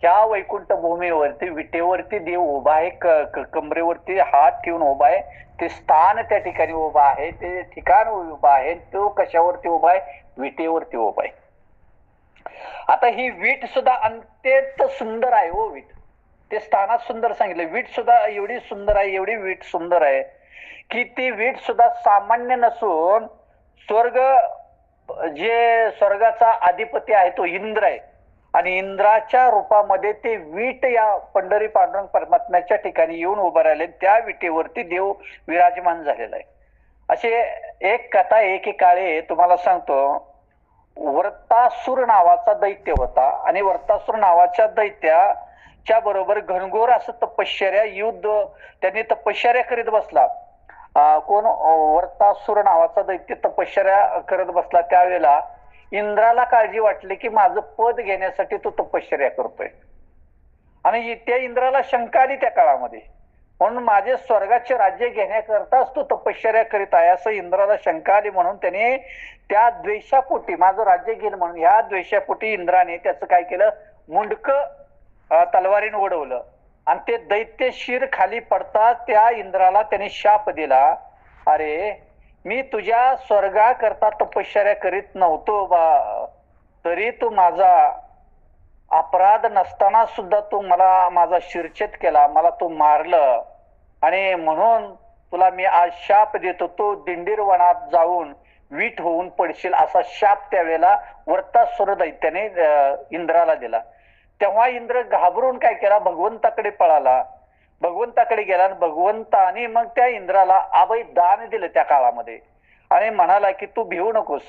ह्या वैकुंठ भूमीवरती विटेवरती देव उभा आहे, कमरेवरती हात ठेवून उभा आहे. ते स्थान त्या ठिकाणी उभा आहे, ते ठिकाण उभा आहे. तो कशावरती उभा आहे, विटेवरती उभा आहे. आता ही वीट सुद्धा अत्यंत सुंदर आहे. हो वीट ते स्थानात सुंदर सांगितलं. वीट सुद्धा एवढी सुंदर आहे, एवढी वीट सुंदर आहे की ती वीट सुद्धा सामान्य नसून जे स्वर्गाचा अधिपती आहे तो इंद्र आहे. आणि इंद्राच्या रूपामध्ये ते वीट या पंढरी पांडुरंग परमात्म्याच्या ठिकाणी येऊन उभं राहिले. त्या विटेवरती देव विराजमान झालेला आहे. असे एक कथा एकेकाळी तुम्हाला सांगतो. वर्तासुर नावाचा दैत्य होता आणि वर्तासुर नावाच्या दैत्याच्या बरोबर घनघोर असं तपश्चर्या युद्ध त्यांनी तपश्चर्या करीत बसला. कोण वर्तासुर नावाचा दैत्य तपश्चर्या करत बसला. त्यावेळेला इंद्राला काळजी वाटली की माझं पद घेण्यासाठी तो तपश्चर्या करतोय, आणि त्या इंद्राला शंका आली त्या काळामध्ये, म्हणून माझे स्वर्गाचे राज्य घेण्याकरताच तो तपश्चर्या करीत आहे असं इंद्राला शंका आली, म्हणून त्याने त्या द्वेषापोटी माझं राज्य घेईल म्हणून ह्या द्वेषापोटी इंद्राने त्याचं काय केलं, मुंडक तलवारीने उडवलं आणि ते दैत्य शिर खाली पडता त्या इंद्राला त्याने शाप दिला, अरे मी तुझ्या स्वर्गाकरता तपश्चर्या करीत नव्हतो बा, तरी तू माझा अपराध नसताना सुद्धा तू मला माझा शिरच्छेद केला, मला तू मारलं, आणि म्हणून तुला मी आज शाप देतो, तो दिंडीर वनात जाऊन वीट होऊन पडशील असा शाप त्यावेळेला वरतासुर दैत्याने इंद्राला दिला. तेव्हा इंद्र घाबरून काय केला, भगवंताकडे पळाला, भगवंताकडे गेला आणि भगवंताने मग त्या इंद्राला अभय दान दिलं त्या काळामध्ये आणि म्हणाला की तू भिवू नकोस,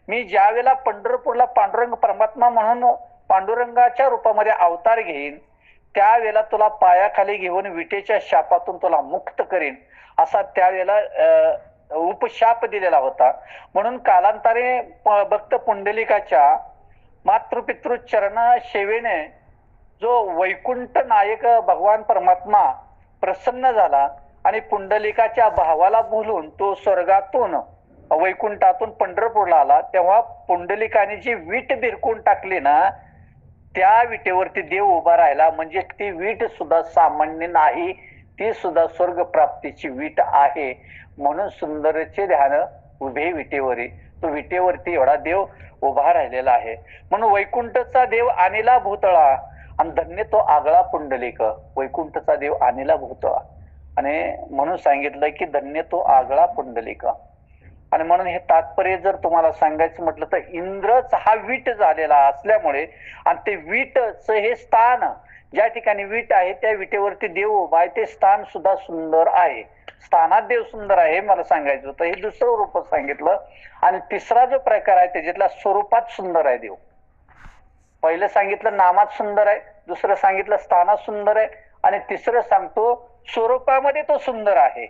मी ज्या वेळेला पंढरपूरला पांडुरंग परमात्मा म्हणून पांडुरंगाच्या रूपामध्ये अवतार घेईन त्यावेळेला तुला पायाखाली घेऊन विटेच्या शापातून तुला मुक्त करीन असा त्यावेळेला उपशाप दिलेला होता. म्हणून कालांतरे भक्त पुंडलिकाच्या मातृपितृ चरण सेवेने जो वैकुंठ नायक भगवान परमात्मा प्रसन्न झाला आणि पुंडलिकाच्या भावाला बोलून तो स्वर्गातून वैकुंठातून पंढरपूरला आला, तेव्हा पुंडलिकाने जी वीट भिरकून टाकली ना त्या विटेवरती देव उभा राहिला, म्हणजे ती वीट सुद्धा सामान्य नाही, ती सुद्धा स्वर्ग प्राप्तीची वीट आहे. म्हणून सुंदरचे ध्यान उभे विटेवरी, तो विटेवरती एवढा देव उभा राहिलेला आहे. म्हणून वैकुंठचा देव आणिला भूतळा आणि धन्य तो आगळा पुंडलिक, वैकुंठचा देव आणिला भूतळा, आणि म्हणून सांगितलं की धन्य तो आगळा पुंडलिक. आणि म्हणून हे तात्पर्य जर तुम्हाला सांगायचं म्हटलं तर इंद्रच हा वीट झालेला असल्यामुळे, आणि ते वीटच हे स्थान ज्या ठिकाणी वीट आहे त्या विटेवरती देव उभा आहे, ते स्थान सुद्धा सुंदर आहे, स्थानात देव सुंदर आहे मला सांगायचं होतं. हे दुसरं रूप सांगितलं. आणि तिसरा जो प्रकार आहे त्याच्यातला स्वरूपात सुंदर आहे देव. पहिलं सांगितलं नामात सुंदर आहे, दुसरं सांगितलं स्थानात सुंदर आहे, आणि तिसरं सांगतो स्वरूपामध्ये तो सुंदर आहे.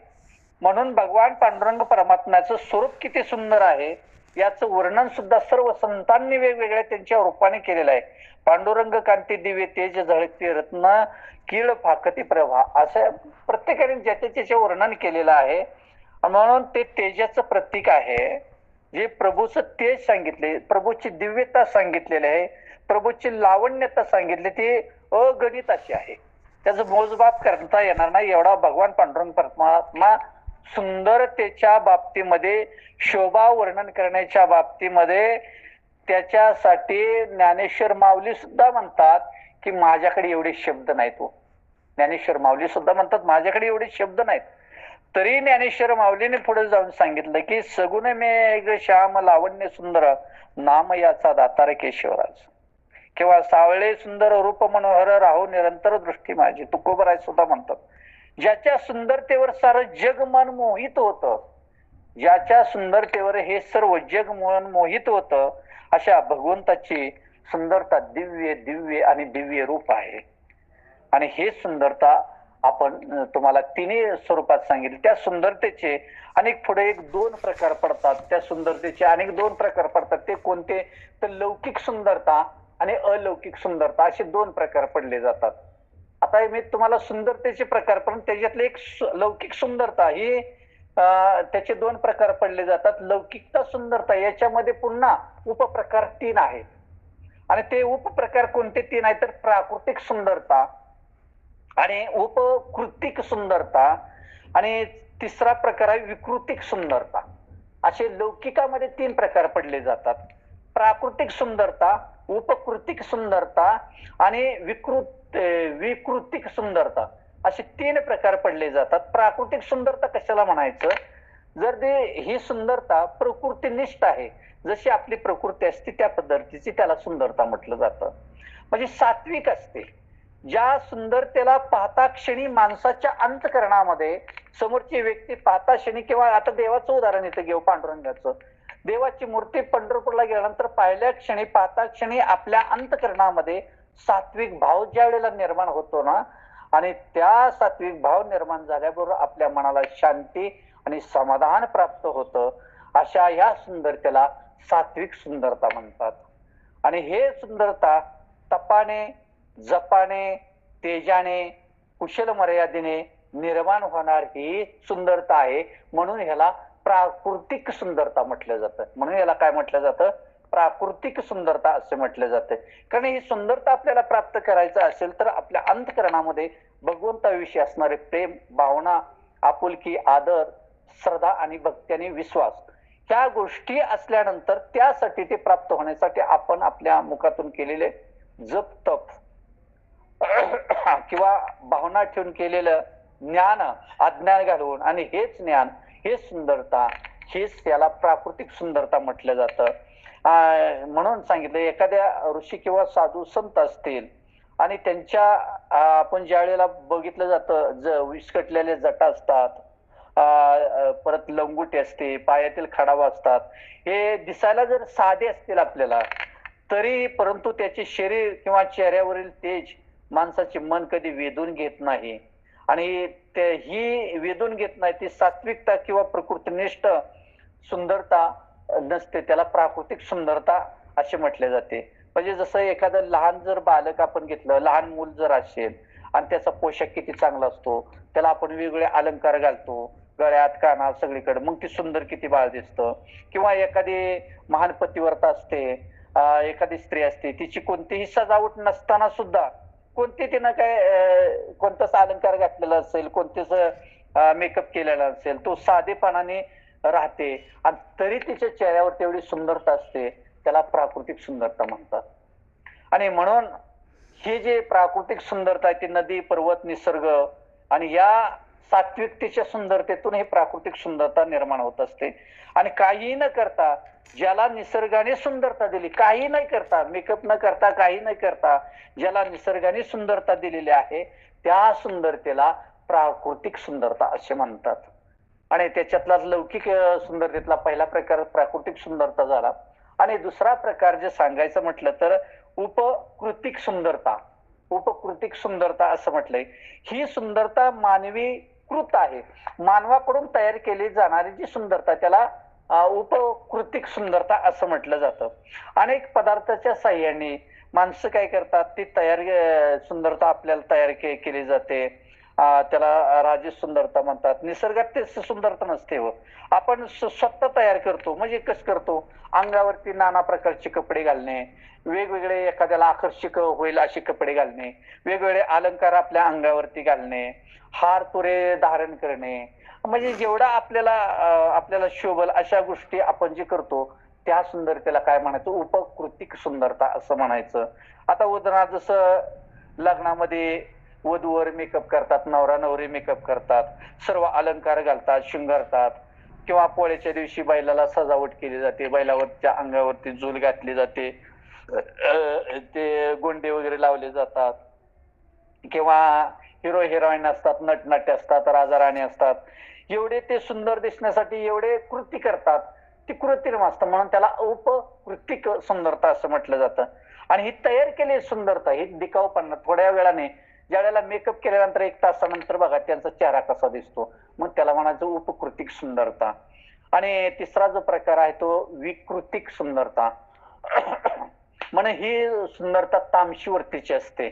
म्हणून भगवान पांडुरंग परमात्म्याचं स्वरूप किती सुंदर आहे याचं वर्णन सुद्धा सर्व संतांनी वेगवेगळ्या त्यांच्या रूपाने केलेलं आहे. पांडुरंग कांती दिव्य तेज झळकते रत्न कीळ फाकती प्रभा, असं प्रत्येकाने ज्याचे वर्णन केलेलं आहे. म्हणून ते तेजाचं प्रतीक आहे, जे प्रभूचं तेज सांगितले, प्रभूची दिव्यता सांगितलेली आहे, प्रभूची लावण्यता सांगितली, ती अगणिताची आहे, त्याचं मोजमाप करता येणार नाही एवढा भगवान पांडुरंग परमात्मा सुंदरतेच्या बाबतीमध्ये, शोभा वर्णन करण्याच्या बाबतीमध्ये त्याच्यासाठी ज्ञानेश्वर माऊली सुद्धा म्हणतात की माझ्याकडे एवढे शब्द नाहीत. हो, ज्ञानेश्वर माऊली सुद्धा म्हणतात माझ्याकडे एवढे शब्द नाहीत. तरी ज्ञानेश्वर माऊलीने पुढे जाऊन सांगितलं की सगुण मेघ श्याम लावण्य सुंदर नाम याचा दातार केशवराज, किंवा सावळे सुंदर रूप मनोहर राहू निरंतर दृष्टी माझी, तुकोबराय सुद्धा म्हणतात. ज्याच्या सुंदरतेवर सारं जग मन मोहित होतं, ज्याच्या सुंदरतेवर हे सर्व जग मन मोहित होतं, अशा भगवंताची सुंदरता दिव्य दिव्य आणि दिव्य रूप आहे. आणि हे सुंदरता आपण तुम्हाला तिन्ही स्वरूपात सांगितले. त्या सुंदरतेचे अनेक पुढे एक दोन प्रकार पडतात, त्या सुंदरतेचे अनेक दोन प्रकार पडतात. ते कोणते तर लौकिक सुंदरता आणि अलौकिक सुंदरता असे दोन प्रकार पडले जातात. आता मी तुम्हाला सुंदरतेचे प्रकार, पण त्याच्यातले एक लौकिक सुंदरता ही त्याचे दोन प्रकार पडले जातात. लौकिकता सुंदरता याच्यामध्ये पुन्हा उपप्रकार 3 आहेत, आणि ते उपप्रकार कोणते 3 आहेत तर प्राकृतिक सुंदरता आणि उपकृतिक सुंदरता, आणि तिसरा प्रकार आहे विकृतिक सुंदरता. असे लौकिकामध्ये 3 प्रकार पडले जातात. प्राकृतिक सुंदरता, उपकृतिक सुंदरता आणि विकृतिक सुंदरता असे 3 प्रकार पडले जातात. प्राकृतिक सुंदरता कशाला म्हणायचं, जर ही सुंदरता प्रकृतीनिष्ठ आहे, जशी आपली प्रकृती असते त्या पद्धतीची त्याला सुंदरता म्हटलं जातं. म्हणजे सात्विक असते. ज्या सुंदरतेला पाहता क्षणी माणसाच्या अंतःकरणामध्ये समोरची व्यक्ती पाहता क्षणी, किंवा आता देवाचं उदाहरण इथं घेऊ पांडुरंगाचं, देवाची मूर्ती पंढरपूरला गेल्यानंतर पाहिल्या क्षणी पाहता क्षणी आपल्या अंतःकरणामध्ये सात्विक भाव ज्या वेळेला निर्माण होतो ना, आणि त्या सात्विक भाव निर्माण झाल्याबरोबर आपल्या मनाला शांती आणि समाधान प्राप्त होतं. अशा या सुंदरतेला सात्विक सुंदरता म्हणतात. आणि हे सुंदरता तपाने, जपाने, तेजाने, कुशल मर्यादेने निर्माण होणार ही सुंदरता आहे. म्हणून ह्याला प्राकृतिक सुंदरता म्हटलं जातं. म्हणून याला काय म्हटलं जातं? प्राकृतिक सुंदरता असे म्हटले जाते. कारण ही सुंदरता आपल्याला प्राप्त करायचं असेल तर आपल्या अंतःकरणामध्ये भगवंताविषयी असणारे प्रेम, भावना, आपुलकी, आदर, श्रद्धा आणि भक्ती आणि विश्वास ह्या गोष्टी असल्यानंतर त्यासाठी ते प्राप्त होण्यासाठी आपण आपल्या मुखातून केलेले जप तप किंवा भावना ठेवून केलेलं ज्ञान अज्ञान घालवून आणि हेच ज्ञान, हे सुंदरता, हेच त्याला प्राकृतिक सुंदरता म्हटलं जातं. म्हणून सांगितलं एखाद्या ऋषी किंवा साधू संत असतील आणि त्यांच्या आपण ज्या वेळेला बघितलं जातं विस्कटलेले जटा असतात, परत लंगोटी असते, पायातील खडावा असतात, हे दिसायला जर साधे असतील आपल्याला तरी परंतु त्याचे शरीर किंवा चेहऱ्यावरील तेज माणसाचे मन कधी वेधून घेत नाही. आणि ही वेधून घेत नाही ती सात्विकता किंवा प्रकृतिनिष्ठ सुंदरता नसते, त्याला प्राकृतिक सुंदरता असे म्हटले जाते. म्हणजे जसं एखादं लहान जर बालक आपण घेतलं, लहान मूल जर असेल आणि त्याचा पोशाख किती चांगला असतो, त्याला आपण वेगवेगळे अलंकार घालतो, गळ्यात कानात सगळीकडे, मग ती सुंदर किती बाळ दिसतं. किंवा एखादी महान पतिव्रता असते, एखादी स्त्री असते, तिची कोणतीही सजावट नसताना सुद्धा कोणते तिनं काय कोणताच अलंकार घातलेला असेल, कोणतेच मेकअप केलेला असेल, तो साधेपणाने राहते आणि तरी तिच्या चेहऱ्यावर तेवढी सुंदरता असते, त्याला प्राकृतिक सुंदरता म्हणतात. आणि म्हणून ही जे प्राकृतिक सुंदरता आहे ती नदी, पर्वत, निसर्ग आणि या सात्विकतेच्या सुंदरतेतून ही प्राकृतिक सुंदरता निर्माण होत असते. आणि काही न करता ज्याला निसर्गाने सुंदरता दिली, काही नाही करता, मेकअप न करता, काही नाही करता, ज्याला निसर्गाने सुंदरता दिलेली आहे त्या सुंदरतेला प्राकृतिक सुंदरता असे म्हणतात. आणि त्याच्यातला लौकिक सुंदरतेतला पहिला प्रकार प्राकृतिक सुंदरता झाला. आणि दुसरा प्रकार जे सांगायचं म्हटलं तर उपकृतिक सुंदरता. उपकृतिक सुंदरता असं म्हटलंय, ही सुंदरता मानवी कृत आहे, मानवाकडून तयार केली जाणारी जी सुंदरता त्याला उपकृतिक सुंदरता असं म्हटलं जातं. अनेक पदार्थाच्या साह्याने माणसं काय करतात, ती सुंदरता आपल्याला तयार केली जाते, त्याला राजस सुंदरता म्हणतात. निसर्गात ते सुंदरता नसते व आपण स्वतः तयार करतो. म्हणजे कसं करतो, अंगावरती नाना प्रकारचे कपडे घालणे, वेगवेगळे एखाद्याला आकर्षक होईल असे कपडे घालणे, वेगवेगळे अलंकार आपल्या अंगावरती घालणे, हार तुरे धारण करणे, म्हणजे जेवढा आपल्याला शोभल अशा गोष्टी आपण जे करतो त्या सुंदरतेला काय म्हणायचं, उपकृतिक सुंदरता असं म्हणायचं. आता उदाहरणार्थ जसं लग्नामध्ये वधूवर मेकअप करतात, नवरा नवरी मेकअप करतात, सर्व अलंकार घालतात, शृंगारतात. किंवा पोळ्याच्या दिवशी बैलाला सजावट केली जाते, बैलावरच्या अंगावरती झूल घातली जाते, ते गोंडे वगैरे लावले जातात. किंवा हिरो हिरोईन असतात, नटनाट्य असतात, राजा राणी असतात, एवढे ते सुंदर दिसण्यासाठी एवढे कृती करतात, ती कृत्रिम असतं, म्हणून त्याला उपकृतिक सुंदरता असं म्हटलं जातं. आणि ही तयार केलेली सुंदरता ही दिखाऊपणा, थोड्या वेळाने ज्या वेळेला मेकअप केल्यानंतर 1 तासानंतर बघा त्यांचा चेहरा कसा दिसतो, मग त्याला म्हणायचं उपकृतिक सुंदरता. आणि तिसरा जो प्रकार आहे तो विकृतिक सुंदरता. म्हणे ही सुंदरता तामशी वृत्तीची असते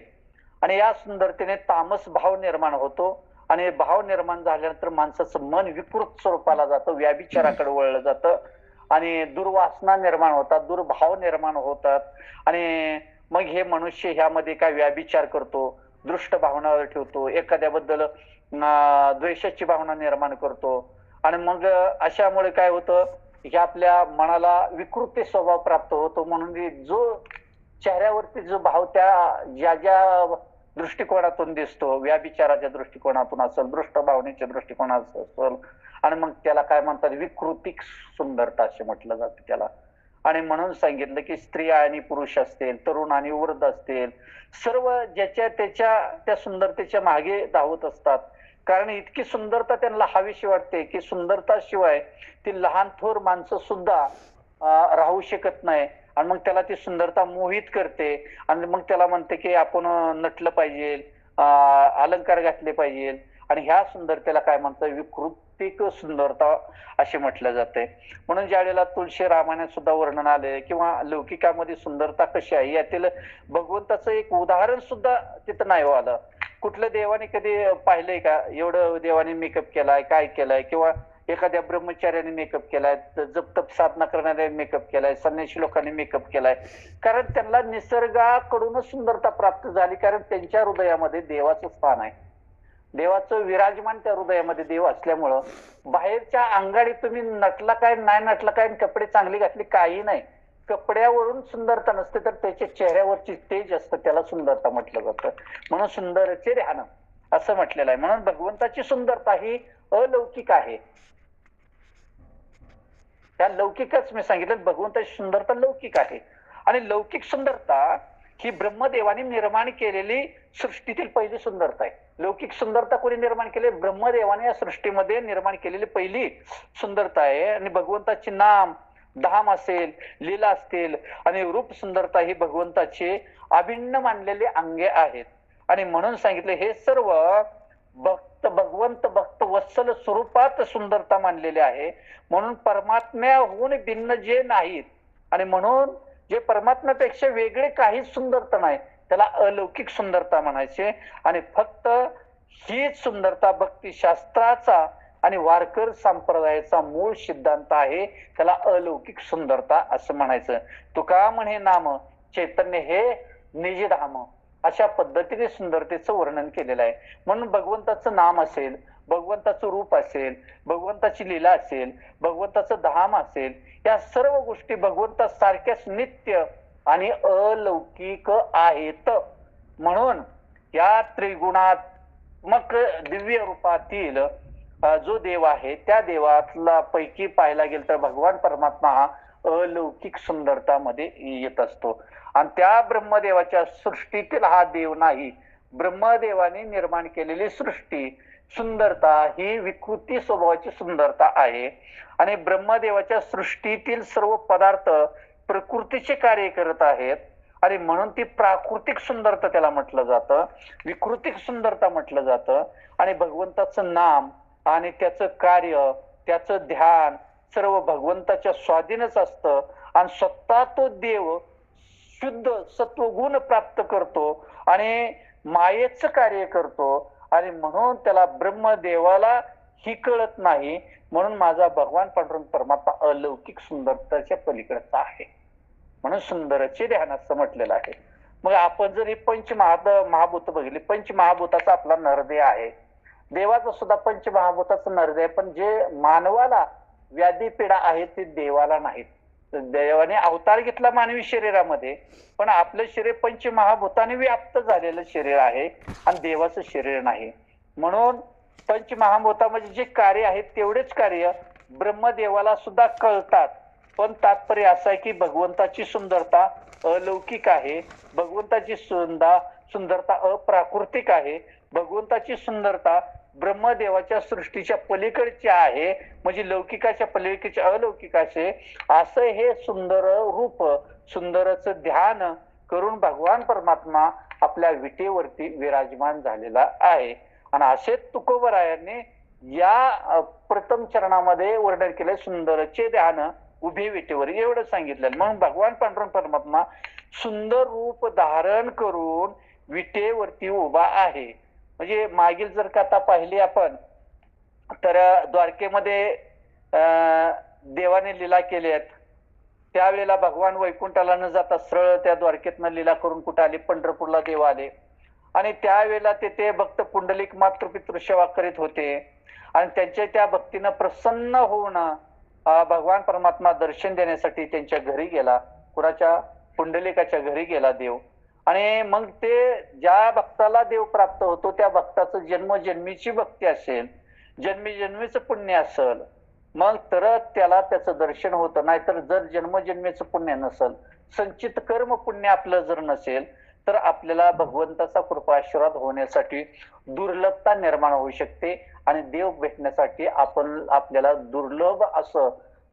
आणि या सुंदरतेने तामस भाव निर्माण होतो आणि भाव निर्माण झाल्यानंतर माणसाचं मन विकृत स्वरूपाला जातं, व्याभिचाराकडे वळलं जातं आणि दुर्वासना निर्माण होतात, दुर्भाव निर्माण होतात. आणि मग हे मनुष्य ह्यामध्ये काय व्याभिचार करतो, दृष्ट भावनावर ठेवतो, एखाद्याबद्दल द्वेषाची भावना निर्माण करतो. आणि मग अशामुळे काय होतं, की आपल्या मनाला विकृती स्वभाव प्राप्त होतो. म्हणून जो चेहऱ्यावरती जो भाव त्या ज्या ज्या दृष्टिकोनातून दिसतो, व्याभिचाराच्या दृष्टिकोनातून असेल, दृष्ट भावनेच्या दृष्टिकोनातून असेल, आणि मग त्याला काय म्हणतात, विकृतिक सुंदरता असे म्हटलं जातं त्याला. आणि म्हणून सांगितलं की स्त्री आणि पुरुष असतील, तरुण आणि वृद्ध असतील, सर्व ज्याच्या त्याच्या त्या सुंदरतेच्या मागे धावत असतात. कारण इतकी सुंदरता त्यांना हवीशी वाटते की सुंदरता शिवाय ती लहान थोर माणसं सुद्धा राहू शकत नाही. आणि मग त्याला ती सुंदरता मोहित करते आणि मग त्याला म्हणते की आपण नटलं पाहिजे, अलंकार घातले पाहिजे. आणि ह्या सुंदरतेला काय म्हणतात, प्राकृतिक सुंदरता असे म्हटलं जाते. म्हणून ज्या वेळेला तुळशी रामायणात सुद्धा वर्णन आले किंवा लौकिकामध्ये सुंदरता कशी आहे यातील भगवंताचं एक उदाहरण सुद्धा तिथं नाही हो आलं. कुठल्या देवाने कधी पाहिलंय का एवढं देवाने मेकअप केलाय, काय केलाय, किंवा एखाद्या ब्रह्मचार्याने मेकअप केलाय, जप तप साधना करणाऱ्या मेकअप केलाय, संन्यासी लोकांनी मेकअप केलाय. कारण त्यांना निसर्गाकडूनच सुंदरता प्राप्त झाली, कारण त्यांच्या हृदयामध्ये देवाचं स्थान आहे. देवाचं विराजमान त्या हृदयामध्ये देव असल्यामुळं बाहेरच्या अंगाडी तुम्ही नटला काय नाही नटला काय, कपडे चांगले घातले काही नाही, कपड्यावरून सुंदरता नसते तर त्याच्या चेहऱ्यावरची तेज असतं, त्याला सुंदरता म्हटलं जातं. म्हणून सुंदरचे ध्यान असं म्हटलेलं आहे. म्हणून भगवंताची सुंदरता ही अलौकिक आहे. त्या लौकिकच मी सांगितलं, भगवंताची सुंदरता लौकिक आहे. आणि लौकिक सुंदरता ही ब्रह्मदेवाने निर्माण केलेली सृष्टीतील पहिली सुंदरता आहे. लौकिक सुंदरता कोणी निर्माण केली? ब्रह्मदेवाने या सृष्टीमध्ये निर्माण केलेली पहिली सुंदरता आहे. आणि भगवंताचे नाम धाम असेल, लीला असतील आणि रूप सुंदरता ही भगवंताचे अभिन्न मानलेले अंगे आहेत. आणि म्हणून सांगितले हे सर्व भगवंत भक्त वत्सल स्वरूपात सुंदरता मानलेले आहे. म्हणून परमात्म्याहून भिन्न जे नाहीत आणि म्हणून जे परमात्म्यापेक्षा वेगळे काहीच सुंदरता नाही त्याला अलौकिक सुंदरता म्हणायचे. आणि फक्त हीच सुंदरता भक्तिशास्त्राचा आणि वारकर संप्रदायाचा मूळ सिद्धांत आहे, त्याला अलौकिक सुंदरता असं म्हणायचं. तुका म्हणे नाम चैतन्य हे निजधाम, अशा पद्धतीने सुंदरतेचं वर्णन केलेलं आहे. म्हणून भगवंताचं नाम असेल, भगवंताचं रूप असेल, भगवंताची लीला असेल, भगवंताचं धाम असेल, या सर्व गोष्टी भगवंतासारख्याच नित्य आणि अलौकिक आहेत. म्हणून या त्रिगुणात्मक दिव्य रूपातील जो देव आहे त्या देवातला पैकी पाहायला गेलं तर भगवान परमात्मा हा अलौकिक सुंदरता मध्ये येत असतो. आणि त्या ब्रह्मदेवाच्या सृष्टीतील हा देव नाही. ब्रह्मदेवाने निर्माण केलेली सृष्टी सुंदरता ही विकृती स्वभावाची सुंदरता आहे. आणि ब्रह्मदेवाच्या सृष्टीतील सर्व पदार्थ प्रकृतीचे कार्य करत आहेत आणि म्हणून ती प्राकृतिक सुंदरता त्याला म्हटलं जातं, विकृतिक सुंदरता म्हटलं जातं. आणि भगवंताचं नाम आणि त्याचं कार्य, त्याचं ध्यान सर्व भगवंताच्या स्वाधीनच असतं. आणि स्वतः तो देव शुद्ध सत्वगुण प्राप्त करतो आणि मायेचं कार्य करतो. आणि म्हणून त्याला ब्रह्मदेवाला ही कळत नाही. म्हणून माझा भगवान पांडुरंग परमात्मा अलौकिक सुंदरतेच्या पलीकडचा आहे. म्हणून सुंदरचे ध्यान असं म्हटलेलं आहे. मग आपण जर ही महाभूत बघितली, पंचमहाभूताचा आपला नरदेह आहे, देवाचा सुद्धा पंचमहाभूताचं नरदेह, पण जे मानवाला व्याधी पीडा आहे ते देवाला नाहीत. देवाने अवतार घेतला मानवी शरीरामध्ये, पण आपलं शरीर पंचमहाभूताने व्याप्त झालेलं शरीर आहे आणि देवाचं शरीर नाही. म्हणून पंचमहाभूतामध्ये जे कार्य आहेत तेवढेच कार्य ब्रह्मदेवाला सुद्धा कळतात. पण तात्पर्य असं आहे की भगवंताची सुंदरता अलौकिक आहे, भगवंताची सुंदरता अप्राकृतिक आहे, भगवंताची सुंदरता ब्रह्मदेवाच्या सृष्टीच्या पलीकडची आहे, म्हणजे लौकिकाच्या पलीकडचे अलौकिकाचे. असं हे सुंदर रूप, सुंदरचं ध्यान करून भगवान परमात्मा आपल्या विटेवरती विराजमान झालेला आहे. आणि असे तुकोबरायांनी या प्रथम चरणामध्ये वर्णन केले, सुंदरचे ध्यान उभे विटेवर, एवढं सांगितलं. म्हणून भगवान पांडुरंग परमात्मा सुंदर रूप धारण करून विटेवरती उभा आहे. म्हणजे मागील जर कथा पाहिली आपण तर द्वारकेमध्ये देवाने लीला केल्या आहेत. त्यावेळेला भगवान वैकुंठाला न जाता सरळ त्या द्वारकेतनं लीला करून कुठे आले? पंढरपूरला देव आले. आणि त्यावेळेला ते भक्त पुंडलिक मातृपितृ सेवा करीत होते आणि त्यांच्या त्या भक्तीनं प्रसन्न होऊन भगवान परमात्मा दर्शन देण्यासाठी त्यांच्या घरी गेला. कुणाच्या? पुंडलिकाच्या घरी गेला देव. आणि मग ते ज्या भक्ताला देव प्राप्त होतो त्या भक्ताचं जन्मजन्मीची भक्ती असेल, जन्मीजन्मीचं पुण्य असेल, मग तर त्याला त्याचं दर्शन होतं. नाहीतर जर जन्मजन्मीचं पुण्य नसेल, संचित कर्म पुण्य आपलं जर नसेल तर आपल्याला भगवंताचा कृपा आशीर्वाद होण्यासाठी दुर्लभता निर्माण होऊ शकते आणि देव भेटण्यासाठी आपल्याला दुर्लभ असं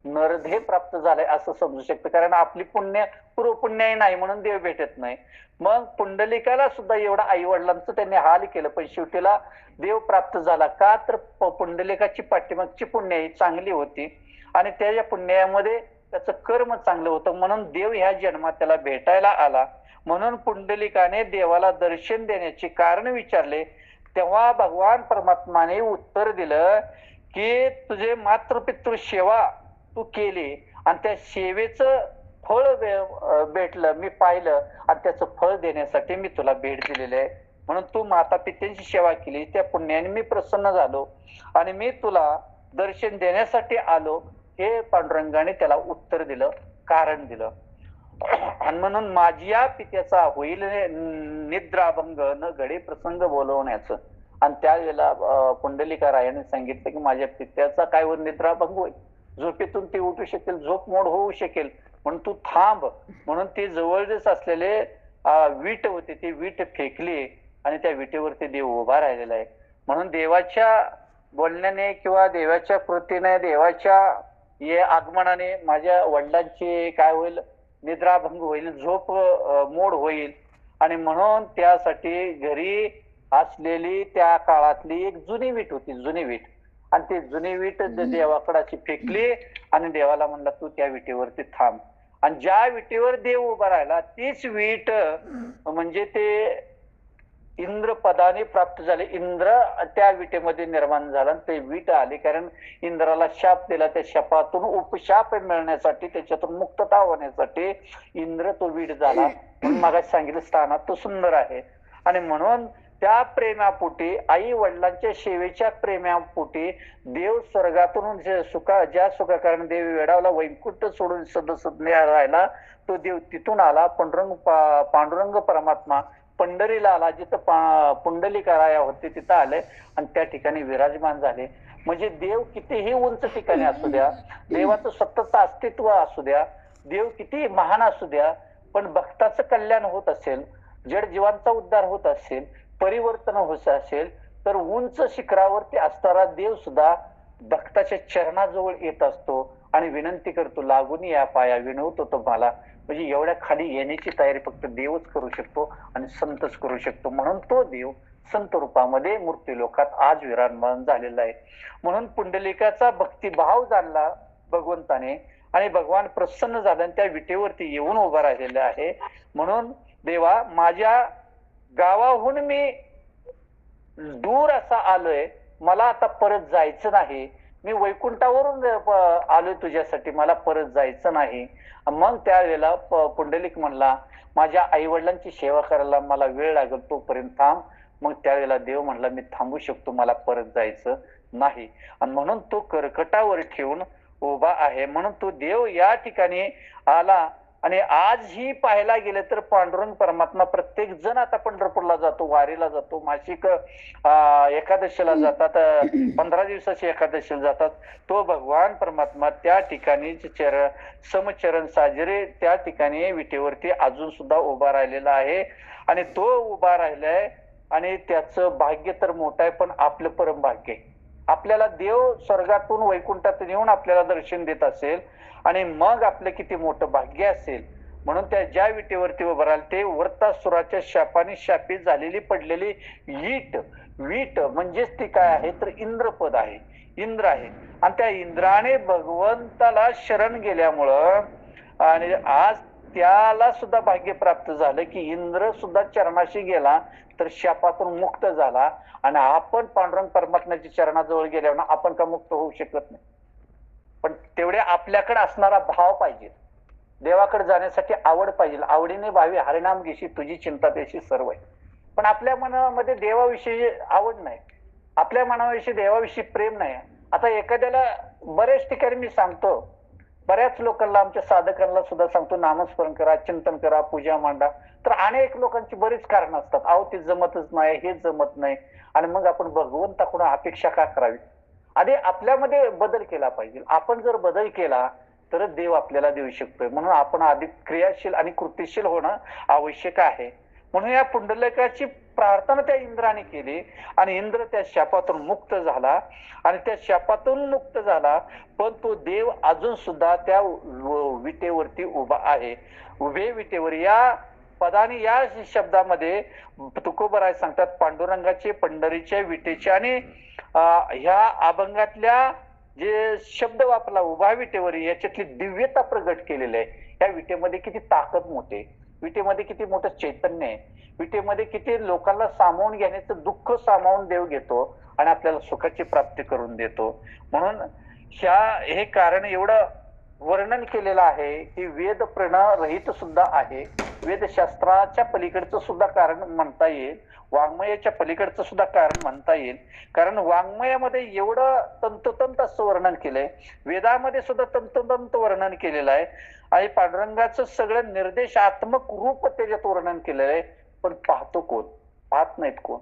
नरदेह प्राप्त झालाय असं समजू शकतं, कारण आपली पूर्वपुण्याही नाही म्हणून देव भेटत नाही. मग पुंडलिकाला सुद्धा एवढा आई वडिलांचं त्यांनी हाल केलं, पण शेवटीला देव प्राप्त झाला का, तर पुंडलिकाची पाठीमागची पुण्याई चांगली होती आणि त्या पुण्यामध्ये त्याचं कर्म चांगलं होतं, म्हणून देव ह्या जन्मात त्याला भेटायला आला. म्हणून पुंडलिकाने देवाला दर्शन देण्याचे कारण विचारले, तेव्हा भगवान परमात्माने उत्तर दिलं की तुझे मातृपितृ सेवा तू केली आणि त्या सेवेचं फळ भेटलं, मी पाहिलं आणि त्याचं फळ देण्यासाठी मी तुला भेट दिलेली आहे. म्हणून तू माता पित्यांची सेवा केली, त्या पुण्याने मी प्रसन्न झालो आणि मी तुला दर्शन देण्यासाठी आलो. हे पांडुरंगाने त्याला उत्तर दिलं, कारण दिलं. आणि म्हणून माझ्या पित्याचा होईल निद्राभंग न घडी प्रसंग बोलवण्याचं. आणि त्यावेळेला पुंडलिकारायाने सांगितलं की माझ्या पित्याचा काय होईल, निद्राभंग होईल, झोपेतून ती उठू शकेल, झोप मोड होऊ शकेल, म्हणून तू थांब. म्हणून ती जवळच असलेले वीट होते, ती वीट फेकली आणि त्या विटेवरती देव उभा राहिलेला आहे. म्हणून देवाच्या बोलण्याने किंवा देवाच्या कृतीने, देवाच्या आगमनाने माझ्या वडिलांची काय होईल, निद्राभंग होईल, झोप मोड होईल. आणि म्हणून त्यासाठी घरी असलेली त्या काळातली एक जुनी वीट होती, जुनी वीट, आणि ती जुनी वीट देवाकडे अशी फेकली आणि देवाला म्हणला तू त्या विटेवरती थांब. आणि ज्या विटेवर देव उभा राहिला तीच वीट म्हणजे ते इंद्र पदाने प्राप्त झाले. इंद्र त्या विटेमध्ये निर्माण झाला, ते वीट आले, कारण इंद्राला शाप दिला, त्या शापातून उपशाप मिळण्यासाठी, त्याच्यातून मुक्तता होण्यासाठी इंद्र तो वीट झाला. म्हणून मागाशी सांगितलं स्थानात तो सुंदर आहे. आणि म्हणून त्या प्रेमापोटी, आई वडिलांच्या सेवेच्या प्रेमापोटी देव स्वर्गातून ज्या सुखाकारण देव वेडावला, वैकुंठ सोडून सदसज्ञ राहिला, तो देव तिथून आला. पांडुरंग परमात्मा पंढरीला आला, जिथं पुंडलिकाराया होते तिथं आले आणि त्या ठिकाणी विराजमान झाले. म्हणजे देव कितीही उंच ठिकाणी असू द्या, देवाचं स्वतःचं अस्तित्व असू द्या, देव कितीही महान असू द्या, पण भक्ताचं कल्याण होत असेल, जड जीवांचा उद्धार होत असेल, परिवर्तन होत असेल, तर उंच शिखरावरती असणारा देव सुद्धा भक्ताच्या चरणाजवळ येत असतो आणि विनंती करतो, लागून या पाया विनवतो तुम्हाला. म्हणजे एवढ्या खाली येण्याची तयारी फक्त देवच करू शकतो आणि संतच करू शकतो. म्हणून तो देव संत रूपामध्ये मृत्यूलोकात आज विराजमान झालेला आहे. म्हणून पुंडलिकाचा भक्तिभाव जाणला भगवंताने आणि भगवान प्रसन्न झाला आणि त्या विटेवरती येऊन उभा राहिलेला आहे. म्हणून देवा, माझ्या गावाहून मी दूर असा आलोय, मला आता परत जायचं नाही, मी वैकुंठावरून आलोय तुझ्यासाठी, मला परत जायचं नाही. मग त्यावेळेला पुंडलिक म्हणला, माझ्या आई वडिलांची सेवा करायला मला वेळ लागेल, तोपर्यंत थांब. मग त्यावेळेला देव म्हणला, मी थांबू शकतो, मला परत जायचं नाही. आणि म्हणून तो कर्कटावर ठेवून उभा आहे. म्हणून तो देव या ठिकाणी आला. आणि आजही पाहायला गेले तर पांडुरंग परमात्मा प्रत्येक जण आता पंढरपूरला जातो, वारीला जातो, मासिक एकादशीला जातात, 15 दिवसाची एकादशीला जातात. तो भगवान परमात्मा त्या ठिकाणी समचरण साजरे त्या ठिकाणी विटेवरती अजून सुद्धा उभा राहिलेला आहे. आणि तो उभा राहिलाय आणि त्याचं भाग्य तर मोठं आहे, पण आपलं परम भाग्य आहे. आपल्याला देव स्वर्गातून वैकुंठातून येऊन आपल्याला दर्शन देत असेल आणि मग आपलं किती मोठं भाग्य असेल. म्हणून त्या ज्या विटेवरती उभं राहिलं ते वर्तासुराच्या शापाने शापित झालेली पडलेली वीट म्हणजेच ती काय आहे, तर इंद्रपद आहे, इंद्र आहे. आणि त्या इंद्राने भगवंताला शरण गेल्यामुळं आणि आज त्याला सुद्धा भाग्य प्राप्त झालं की इंद्र सुद्धा चरणाशी गेला तर शापातून मुक्त झाला. आणि आपण पांडुरंग परमात्म्याच्या चरणाजवळ गेल्यावर आपण का मुक्त होऊ शकत नाही? पण तेवढे आपल्याकडे असणारा भाव पाहिजे, देवाकडे जाण्यासाठी आवड पाहिजे. आवडीने भावी हरिनाम घेशी, तुझी चिंता त्याशी सर्व आहे. पण आपल्या मनामध्ये देवाविषयी आवड नाही, आपल्या मनाविषयी देवाविषयी प्रेम नाही. आता एखाद्याला बऱ्याच ठिकाणी मी सांगतो, बऱ्याच लोकांना, आमच्या साधकांना सुद्धा सांगतो, नामस्मरण करा, चिंतन करा, पूजा मांडा. तर अनेक लोकांची बरीच कारण असतात, अहो ते जमतच नाही, हे जमत नाही. आणि मग आपण भगवंताकडून अपेक्षा का करावी? आधी आपल्यामध्ये बदल केला पाहिजे. आपण जर बदल केला तरच देव आपल्याला देऊ शकतोय. म्हणून आपण आधी क्रियाशील आणि कृतिशील होणं आवश्यक आहे. म्हणून या पुंडलिकाची प्रार्थना त्या इंद्राने केली आणि इंद्र त्या शापातून मुक्त झाला. आणि त्या शापातून मुक्त झाला, पण तो देव अजून सुद्धा त्या विटेवरती उभा आहे. उभे विटेवर या पदाने, या शब्दामध्ये तुकोबराय सांगतात, पांडुरंगाचे, पंढरीच्या, विटेचे आणि ह्या अभंगातल्या जे शब्द वापरला उभा विटेवर, याच्यातली दिव्यता प्रगट केलेली आहे. या विटेमध्ये किती ताकद मोठे, विटेमध्ये किती मोठं चैतन्य आहे, विटेमध्ये किती लोकांना सामावून घेण्याचं दुःख सामावून देव घेतो आणि आपल्याला सुखाची प्राप्ती करून देतो. म्हणून हे कारण एवढं वर्णन केलेलं आहे की वेद प्रणरहित सुद्धा आहे, वेदशास्त्राच्या पलीकडचं सुद्धा कारण म्हणता येईल, वाङ्मयाच्या पलीकडचं सुद्धा कारण म्हणता येईल. कारण वाङ्मयामध्ये एवढं तंतोतंत असं वर्णन केलंय, वेदामध्ये सुद्धा तंतोतंत वर्णन केलेलं आहे आणि पांडुरंगाचं सगळं निर्देशात्मक रूप त्याच्यात वर्णन केलेलं आहे. पण पाहतो कोण? पाहत नाहीत कोण.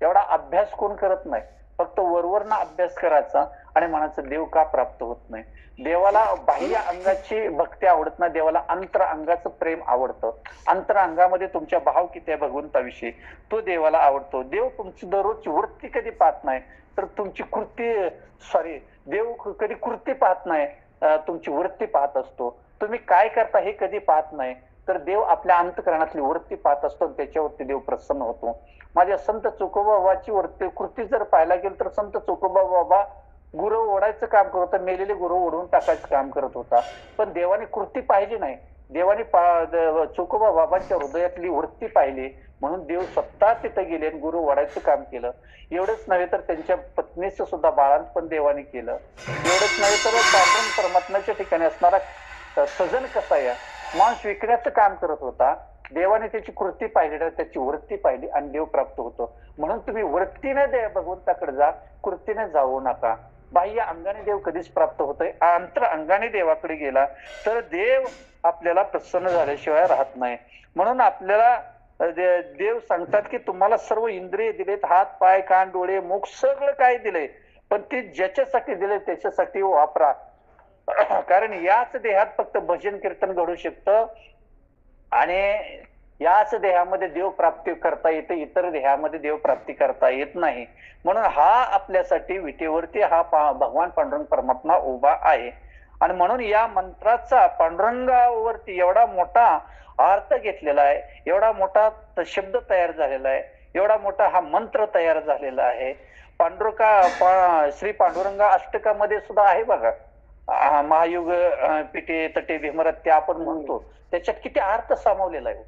एवढा अभ्यास कोण करत नाही. फक्त वरवरनं अभ्यास करायचा आणि म्हणायचं देव का प्राप्त होत नाही. देवाला बाह्य अंगाची भक्ती आवडत नाही, देवाला अंतर अंगाचं प्रेम आवडतं. अंतर अंगामध्ये तुमच्या भाव किती आहे भगवंताविषयी, तो देवाला आवडतो. देव तुमची दररोजची वृत्ती कधी पाहत नाही, तर तुमची देव कधी कृती पाहत नाही, तुमची वृत्ती पाहत असतो. तुम्ही काय करता हे कधी पाहत नाही, तर देव आपल्या अंतःकरणातली वृत्ती पाहत असतो आणि त्याच्यावरती देव प्रसन्न होतो. माझ्या संत चोकोबा बाबाची वृत्ती कृती जर पाहायला गेल तर संत चोकोबा बाबा गुरु ओढायचं काम करत होता, मेलेले गुरु ओढून टाकायचं काम करत होता. पण देवाने कृती पाहिली नाही, देवाने चोकोबा बाबांच्या हृदयातली वृत्ती पाहिली, म्हणून देव स्वतः तिथं गेले आणि गुरु ओढायचं काम केलं. एवढंच नव्हे तर त्यांच्या पत्नीचं सुद्धा बाळांपण देवाने केलं. एवढंच नव्हे तर पांडुरंग परमात्म्याच्या ठिकाणी असणारा सजन कसाया मांस विकण्याचं काम करत होता. देवाने त्याची कृती पाहिली, त्याची वृत्ती पाहिली आणि देव प्राप्त होतो. म्हणून तुम्ही वृत्तीने भगवंताकडे जा, कृतीने जाऊ नका. बाह्य अंगाने देव कधीच प्राप्त होतोय, अंतर अंगाने देवाकडे गेला तर देव आपल्याला प्रसन्न झाल्याशिवाय राहत नाही. म्हणून आपल्याला देव सांगतात की तुम्हाला सर्व इंद्रिय दिलेत, हात, पाय, कान, डोळे, मुख सगळं काय दिलंय, पण ते ज्याच्यासाठी दिले त्याच्यासाठी वापरा. कारण याच देहात फक्त भजन कीर्तन घडू शकतं आणि याच देहामध्ये देव प्राप्ती करता येते, इतर देहामध्ये देव प्राप्ती करता येत नाही. म्हणून हा आपल्यासाठी विटेवरती हा भगवान पांडुरंग परमात्मा उभा आहे. आणि म्हणून या मंत्राचा पांडुरंगावरती एवढा मोठा अर्थ घेतलेला आहे, एवढा मोठा शब्द तयार झालेला आहे, एवढा मोठा हा मंत्र तयार झालेला आहे. श्री पांडुरंगा अष्टकामध्ये सुद्धा आहे बघा, महायुग पिटे तटे भीमरत्या आपण म्हणतो, त्याच्यात किती अर्थ सामावलेला आहे.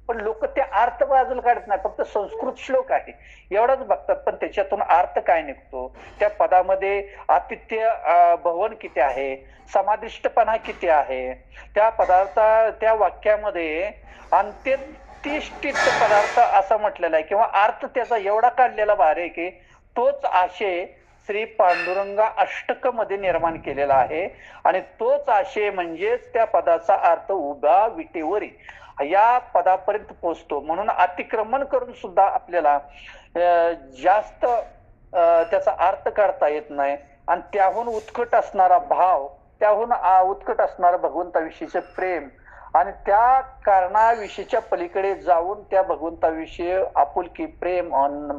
पण लोक ते अर्थ बाजूला काढत नाही, फक्त संस्कृत श्लोक आहे एवढाच बघतात, पण त्याच्यातून अर्थ काय निघतो, त्या पदामध्ये आतिथ्य भवन किती आहे, समादिष्टपणा किती आहे, त्या त्या वाक्यामध्ये अंत्यतिष्ठित पदार्थ असं म्हटलेला आहे, किंवा अर्थ त्याचा एवढा काढलेला भार आहे की तोच आशय श्री पांडुरंगा अष्टक मध्ये निर्माण केलेला आहे. आणि तोच आशय म्हणजेच त्या पदाचा अर्थ उभा विटेवरी या पदापर्यंत पोहोचतो. म्हणून अतिक्रमण करून सुद्धा आपल्याला जास्त त्याचा अर्थ काढता येत नाही. आणि त्याहून उत्कट असणारा भाव, त्याहून उत्कट असणारा भगवंताविषयीचे प्रेम आणि त्या कारणाविषयीच्या पलीकडे जाऊन त्या भगवंताविषयी आपुलकी, प्रेम,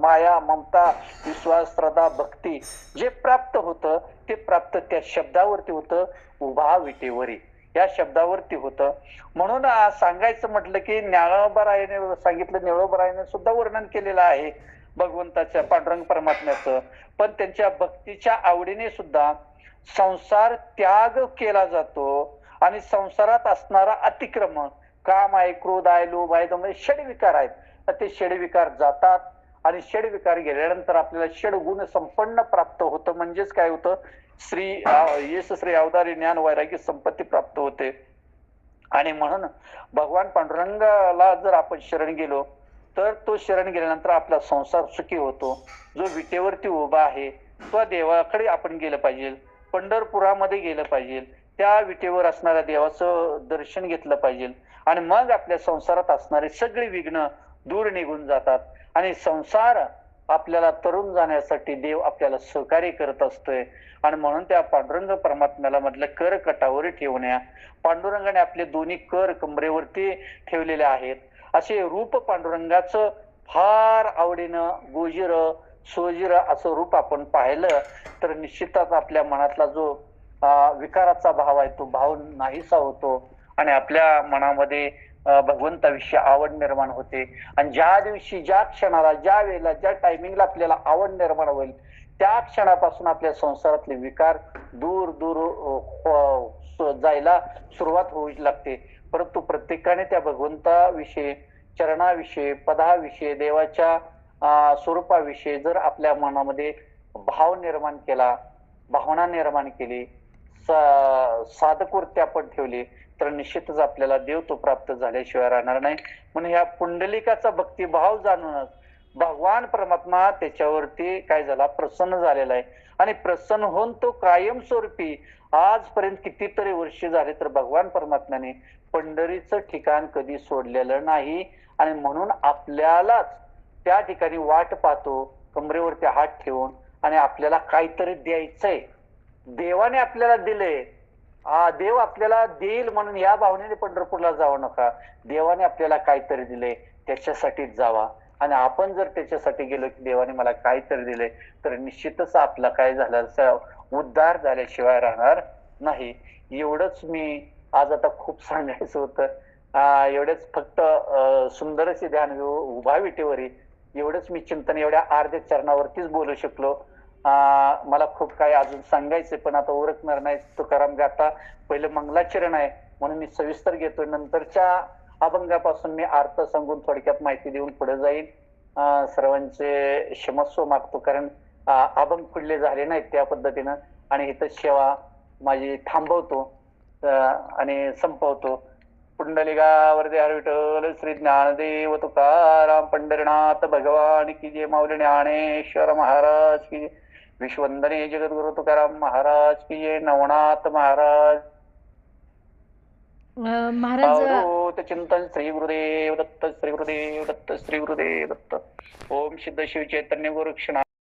माया, ममता, विश्वास, श्रद्धा, भक्ती जे प्राप्त होतं ते प्राप्त त्या शब्दावरती होतं, उभा विटेवरी या शब्दावरती होतं. म्हणून सांगायचं म्हटलं की ज्ञानोबारायाने सांगितलं, ज्ञानोबारायाने सुद्धा वर्णन केलेलं आहे भगवंताच्या पांडुरंग परमात्म्याचं. पण त्यांच्या भक्तीच्या आवडीने सुद्धा संसार त्याग केला जातो आणि संसारात असणारा अतिक्रमण, काम आहे, क्रोध आहे, लोभ आहे, म्हणजे षडविकार आहेत, तर ते षडविकार जातात. आणि षडविकार गेल्यानंतर आपल्याला षडगुण संपन्न प्राप्त होतं. म्हणजेच काय होतं, श्री अवतारी ज्ञान वैराग्य संपत्ती प्राप्त होते. आणि म्हणून भगवान पांडुरंगाला जर आपण शरण गेलो तर तो शरण गेल्यानंतर आपला संसार सुखी होतो. जो विटेवरती उभा आहे तो देवाकडे आपण गेलं पाहिजे, पंढरपुरामध्ये गेलं पाहिजे, त्या विटेवर असणाऱ्या देवाचं दर्शन घेतलं पाहिजे. आणि मग आपल्या संसारात असणारे सगळे विघ्न दूर निघून जातात आणि संसार आपल्याला तरुण जाण्यासाठी देव आपल्याला सहकार्य करत असतोय. आणि म्हणून त्या पांडुरंग परमात्म्याला म्हटलं, कर कटावर ठेवण्या. पांडुरंगाने आपले दोन्ही कर कमरेवरती ठेवलेले आहेत. असे रूप पांडुरंगाचं फार आवडीनं गोजिर सोजिर असं रूप आपण पाहिलं तर निश्चितच आपल्या मनातला जो विकाराचा भाव आहे तो भाव नाहीसा होतो आणि आपल्या मनामध्ये भगवंताविषयी आवड निर्माण होते. आणि ज्या दिवशी ज्या क्षणाला ज्या वेळेला ज्या टायमिंगला आपल्याला आवड निर्माण होईल त्या क्षणापासून आपल्या संसारातले विकार दूर दूर जायला सुरुवात होऊ लागते. परंतु प्रत्येकाने त्या भगवंताविषयी चरणाविषयी पदाविषयी देवाच्या स्वरूपाविषयी जर आपल्या मनामध्ये भाव निर्माण केला भावना निर्माण केली साधकवृत्ती आपण ठेवली तर निश्चितच आपल्याला देव तो प्राप्त झाल्याशिवाय राहणार नाही. म्हणून ह्या पुंडलिकाचा भक्तिभाव जाणूनच भगवान परमात्मा त्याच्यावरती काय झाला प्रसन्न झालेला आहे आणि प्रसन्न होऊन तो कायमस्वरूपी आजपर्यंत कितीतरी वर्ष झाले तर भगवान परमात्म्याने पंढरीचं ठिकाण कधी सोडलेलं नाही आणि म्हणून आपल्यालाच त्या ठिकाणी वाट पाहतो कमरेवरती हात ठेवून आणि आपल्याला काहीतरी द्यायचंय. देवाने आपल्याला दिले देव आपल्याला देईल म्हणून या भावनेने पंढरपूरला जाऊ नका. देवाने आपल्याला काहीतरी दिले त्याच्यासाठीच जावा आणि आपण जर त्याच्यासाठी गेलो की देवाने मला काहीतरी दिले तर निश्चितच आपला काय झालं उद्धार झाल्याशिवाय राहणार नाही. एवढंच मी आज आता खूप सांगायचं होतं एवढेच फक्त सुंदरशी ध्यान उभा विटेवरी एवढंच मी चिंतन एवढ्या अर्ध्या चरणावरतीच बोलू शकलो. मला खूप काही अजून सांगायचे पण आता ओळखणार नाही. तुकाराम गाथा पहिलं मंगलाचरण आहे म्हणून मी सविस्तर घेतोय नंतरच्या अभंगापासून मी अर्थ सांगून थोडक्यात माहिती देऊन पुढे जाईल. सर्वांचे क्षमस्व मागतो कारण अभंग पुढले झाले नाहीत त्या पद्धतीनं आणि इथं सेवा माझी थांबवतो आणि संपवतो. पुंडलिकावरती हर विठ्ठल श्री ज्ञानदेव तुकाराम पंढरीनाथ भगवान की जय. माऊली ज्ञानेश्वर महाराज की जय. विश्ववंदनीय जगद्गुरु तुकाराम महाराज की जय. नवनाथ महाराज महाराज चिंतन श्री गुरुदेव दत्त श्री गुरुदेव दत्त श्री गुरुदेव दत्त. ओम सिद्ध शिव चैतन्य गुरु